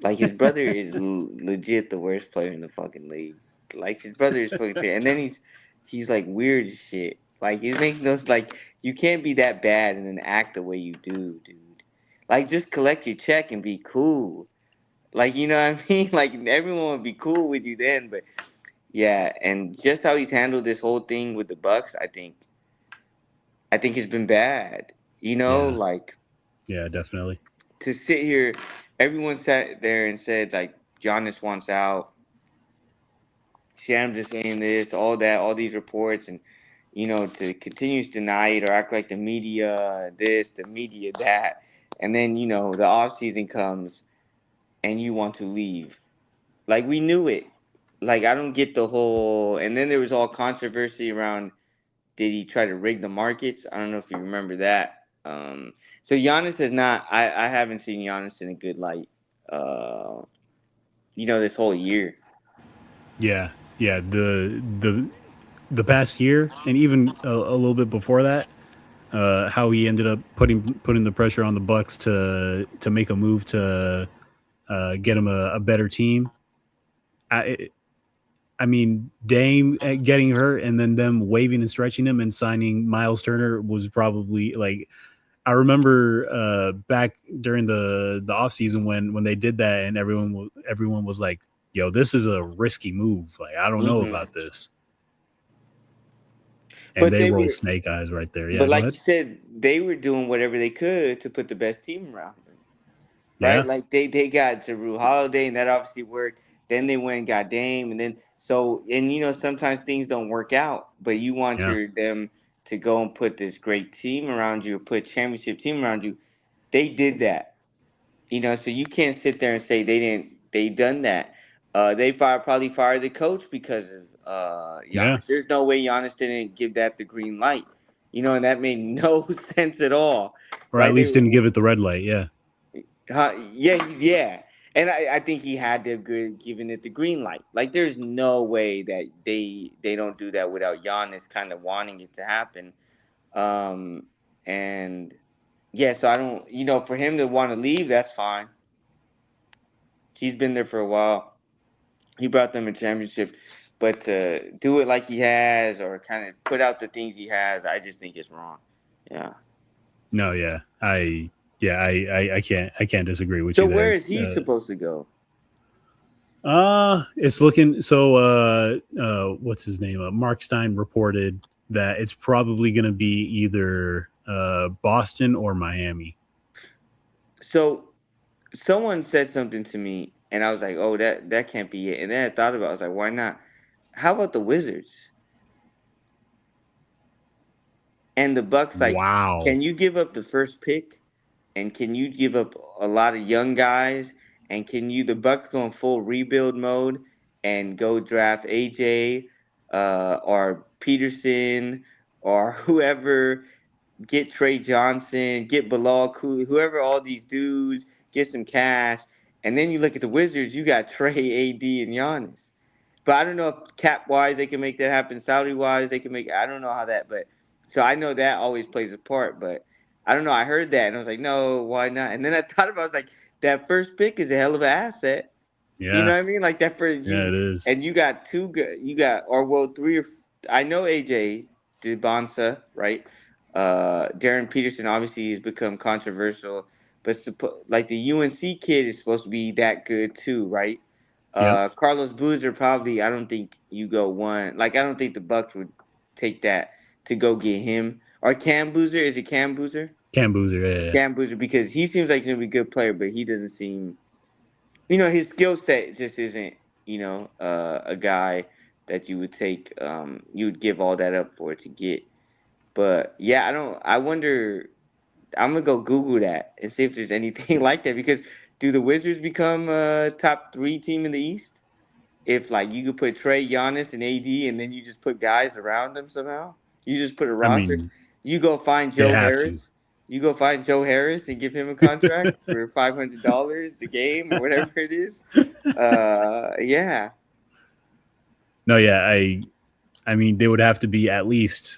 Like his brother is legit the worst player in the fucking league. Like his brother is fucking, and then he's like weird as shit. Like it makes no like you can't be that bad and then act the way you do, dude. Like just collect your check and be cool. Like you know what I mean? Like everyone would be cool with you then, but yeah, and just how he's handled this whole thing with the Bucks, I think it's been bad. Yeah, Like yeah, definitely. to sit here, everyone sat there and said like Giannis wants out. Shams is saying this, all that, all these reports, and to continue to deny it or act like the media this, the media that, and then the off season comes and you want to leave. Like we knew it. Like I don't get the whole. And then there was all controversy around did he try to rig the markets? I don't know if you remember that. So Giannis has not. I haven't seen Giannis in a good light. Uh, this whole year. Yeah, yeah. The past year and even a little bit before that, how he ended up putting the pressure on the Bucks to make a move to get him a better team. I I mean, Dame getting hurt and then them waving and stretching him and signing Miles Turner was probably like I remember back during the offseason when they did that and everyone was like, "Yo, this is a risky move. Like, I don't know Hmm. about this." And But they they roll were. snake eyes right there. Yeah, But go like ahead. you said, they were doing whatever they could to put the best team around him. Right? Yeah, Like they got Drew Holiday, and that obviously worked. Then they went and got Dame, and then and sometimes things don't work out, but you want yeah, them to go and put this great team around you, put championship team around you. They did that, so you can't sit there and say they didn't. They done that. They probably fired the coach because of yeah, Giannis. There's no way Giannis didn't give that the green light. And that made no sense at all, or at right? least didn't give it the red light. Yeah. Yeah, yeah. And I think he had to have given it the green light. Like, there's no way that they don't do that without Giannis kind of wanting it to happen. Um, and yeah, so I don't, for him to want to leave, that's fine. He's been there for a while. He brought them a championship, but to do it like he has, or kind of put out the things he has, I just think it's wrong. Yeah. No, yeah. I can't disagree with So you where there. is he supposed to go? It's looking so what's his name? Mark Stein reported that it's probably going to be either Boston or Miami. So someone said something to me, and I was like, "Oh, that can't be it." And then I thought about it. I was like, "Why not? How about the Wizards and the Bucks? Like, Wow. can you give up the first pick, and can you give up a lot of young guys, and can you the Bucks go in full rebuild mode and go draft AJ, or Peterson, or whoever, get Trey Johnson, get Bilal Cooley, whoever, all these dudes, get some cash, and then you look at the Wizards, you got Trey, AD, and Giannis. But I don't know if cap wise they can make that happen, salary wise they can make. I don't know how that, but so I know that always plays a part. But I don't know. I heard that and I was like, no, why not? And then I thought about, it, I was like, that first pick is a hell of an asset. You know Yeah. what I mean? Like that for Yeah, you, it is. and you got two good. You got, or well, three or I know AJ Debonsa, right? Darren Peterson obviously has become controversial, but like the UNC kid is supposed to be that good too, right? Yep. Carlos Boozer probably. I don't think you go one. Like I don't think the Bucks would take that to go get him. Or Cam Boozer, is it Cam Boozer? Cam Boozer. Yeah, yeah. Cam Boozer, because he seems like he's gonna be a good player, but he doesn't seem, his skill set just isn't, a guy that you would take, you would give all that up for to get. But yeah, I wonder. I'm gonna go Google that and see if there's anything like that, because do the Wizards become a top three team in the East if like you could put Trey, Giannis, and AD, and then you just put guys around them somehow? You just put a I roster. mean, You go find they Joe have to. Harris. You go find Joe Harris and give him a contract for $500 a game or whatever it is. Yeah, No, yeah. I mean, they would have to be at least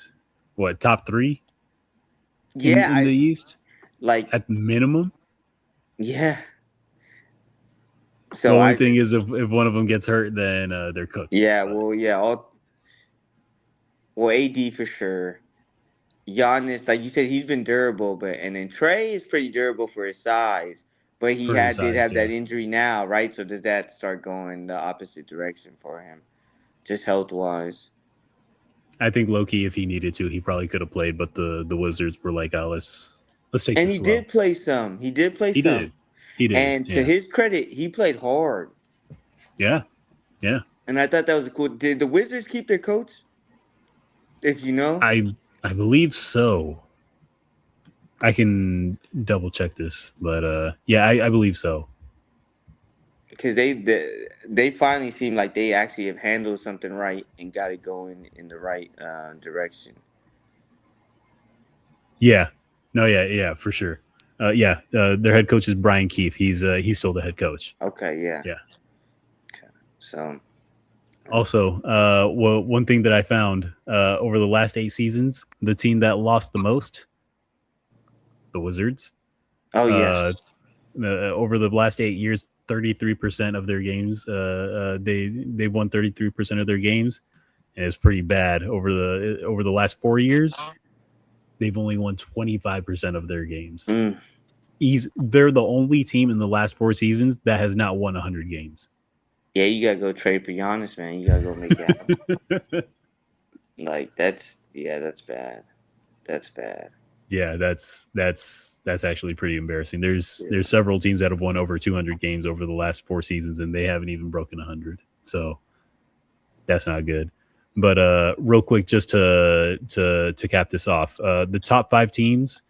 what, top three in yeah. the East Like, at minimum. yeah. The So only thing is, if one of them gets hurt, then they're cooked. yeah, But well, yeah, AD for sure. Giannis, like you said, he's been durable, but and then Trey is pretty durable for his size, but he for his did size, have that yeah. injury now, right? So does that start going the opposite direction for him, just health wise? I think Loki, if he needed to, he probably could have played, but the Wizards were like, "Oh, let's take And this he slow." did play some. He did play He some, did. He did. and to Yeah. his credit, he played hard. Yeah. Yeah. And I thought that was cool. Did the Wizards keep their coach? If you know, I believe so. I can double check this, but yeah, I believe so. because they finally seem like they actually have handled something right and got it going in the right direction. Yeah. No, yeah, yeah, for sure. Yeah, their head coach is Brian Keefe. He's still the head coach. Okay, yeah. Yeah. Okay. So, Also, well, one thing that I found over the last 8 seasons, the team that lost the most, the Wizards. oh yeah. Over the last 8 years, 33% of their games, they won 33% of their games, and it's pretty bad. Over the last 4 years, they've only won 25% of their games. Mm. They're the only team in the last 4 seasons that has not won 100 games. Yeah, you gotta go trade for Giannis, man. You gotta go make it happen. Like that's bad. That's bad. Yeah, that's actually pretty embarrassing. There's Yeah. there's several teams that have won over 200 games over the last 4 seasons, and they haven't even broken 100. So that's not good. But real quick, just to cap this off, the top 5 teams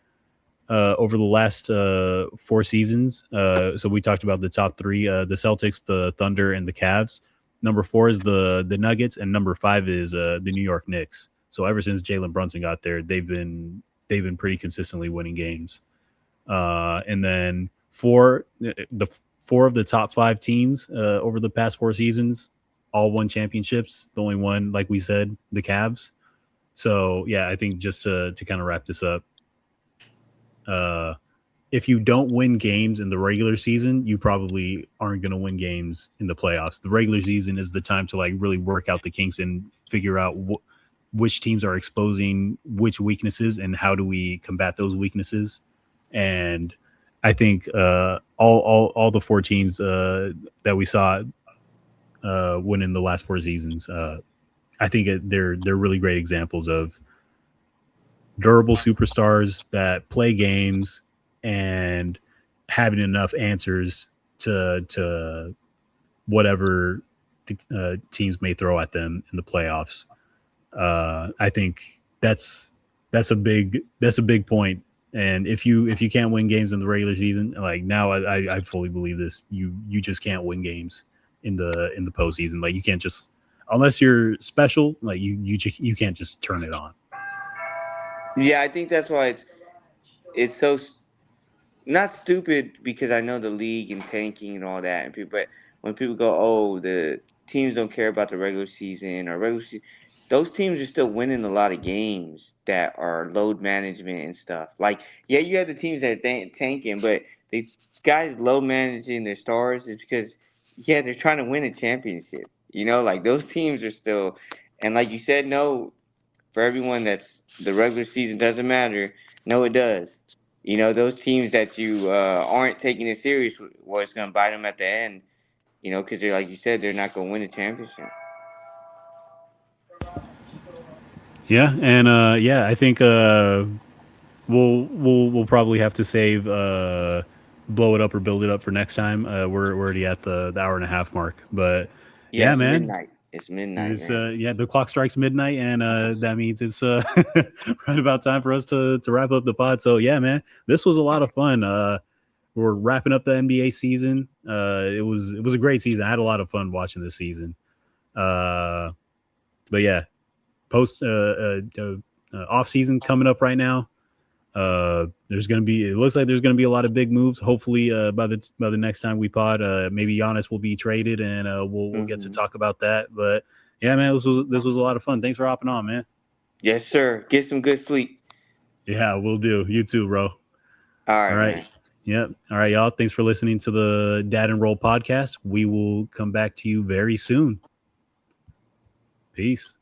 over the last 4 seasons. So we talked about the top three: the Celtics, the Thunder, and the Cavs. Number 4 is the Nuggets, and number 5 is the New York Knicks. So ever since Jalen Brunson got there, they've been pretty consistently winning games. And then four of the top five teams over the past four seasons all won championships. The only one, like we said, the Cavs. So yeah, I think just to kind of wrap this up, uh, if you don't win games in the regular season, you probably aren't going to win games in the playoffs. The regular season is the time to like really work out the kinks and figure out which teams are exposing which weaknesses and how do we combat those weaknesses. And I think all the four teams that we saw win in the last four seasons, I think they're really great examples of durable superstars that play games and having enough answers to whatever teams may throw at them in the playoffs. I think that's a big point. And if you can't win games in the regular season, like now, I fully believe this. You just can't win games in the postseason. Like you can't just unless you're special. Like you can't just turn it on. Yeah, I think that's why it's so not stupid because I know the league and tanking and all that, and people. But when people go, "Oh, the teams don't care about the regular season or regular season," those teams are still winning a lot of games that are load management and stuff. Like, yeah, you have the teams that are tanking, but the guys load managing their stars is because yeah, they're trying to win a championship. Like those teams are still, and like you said, no, for everyone that's the regular season doesn't matter. No, it does. Those teams that you aren't taking it serious, well, it's gonna bite them at the end. Because they're like you said, they're not gonna win a championship. Yeah, and yeah, I think we'll probably have to save blow it up or build it up for next time. We're already at the hour and a half mark, but Yeah, yeah, it's man, midnight. It's midnight, this man. yeah the clock strikes midnight, and that means it's right about time for us to wrap up the pod. So yeah, man, this was a lot of fun. We're wrapping up the NBA season. It was a great season. I had a lot of fun watching this season. Uh, but yeah, post off season coming up right now. There's gonna be. It looks like there's gonna be a lot of big moves. Hopefully, by the next time we pod, maybe Giannis will be traded, and we'll get to Hmm. talk about that. But yeah, man, this was a lot of fun. Thanks for hopping on, man. Yes, sir. Get some good sleep. Yeah, we'll do. You too, bro. All All right, right. man. Yep. All right, y'all. Thanks for listening to the Dad and Roll podcast. We will come back to you very soon. Peace.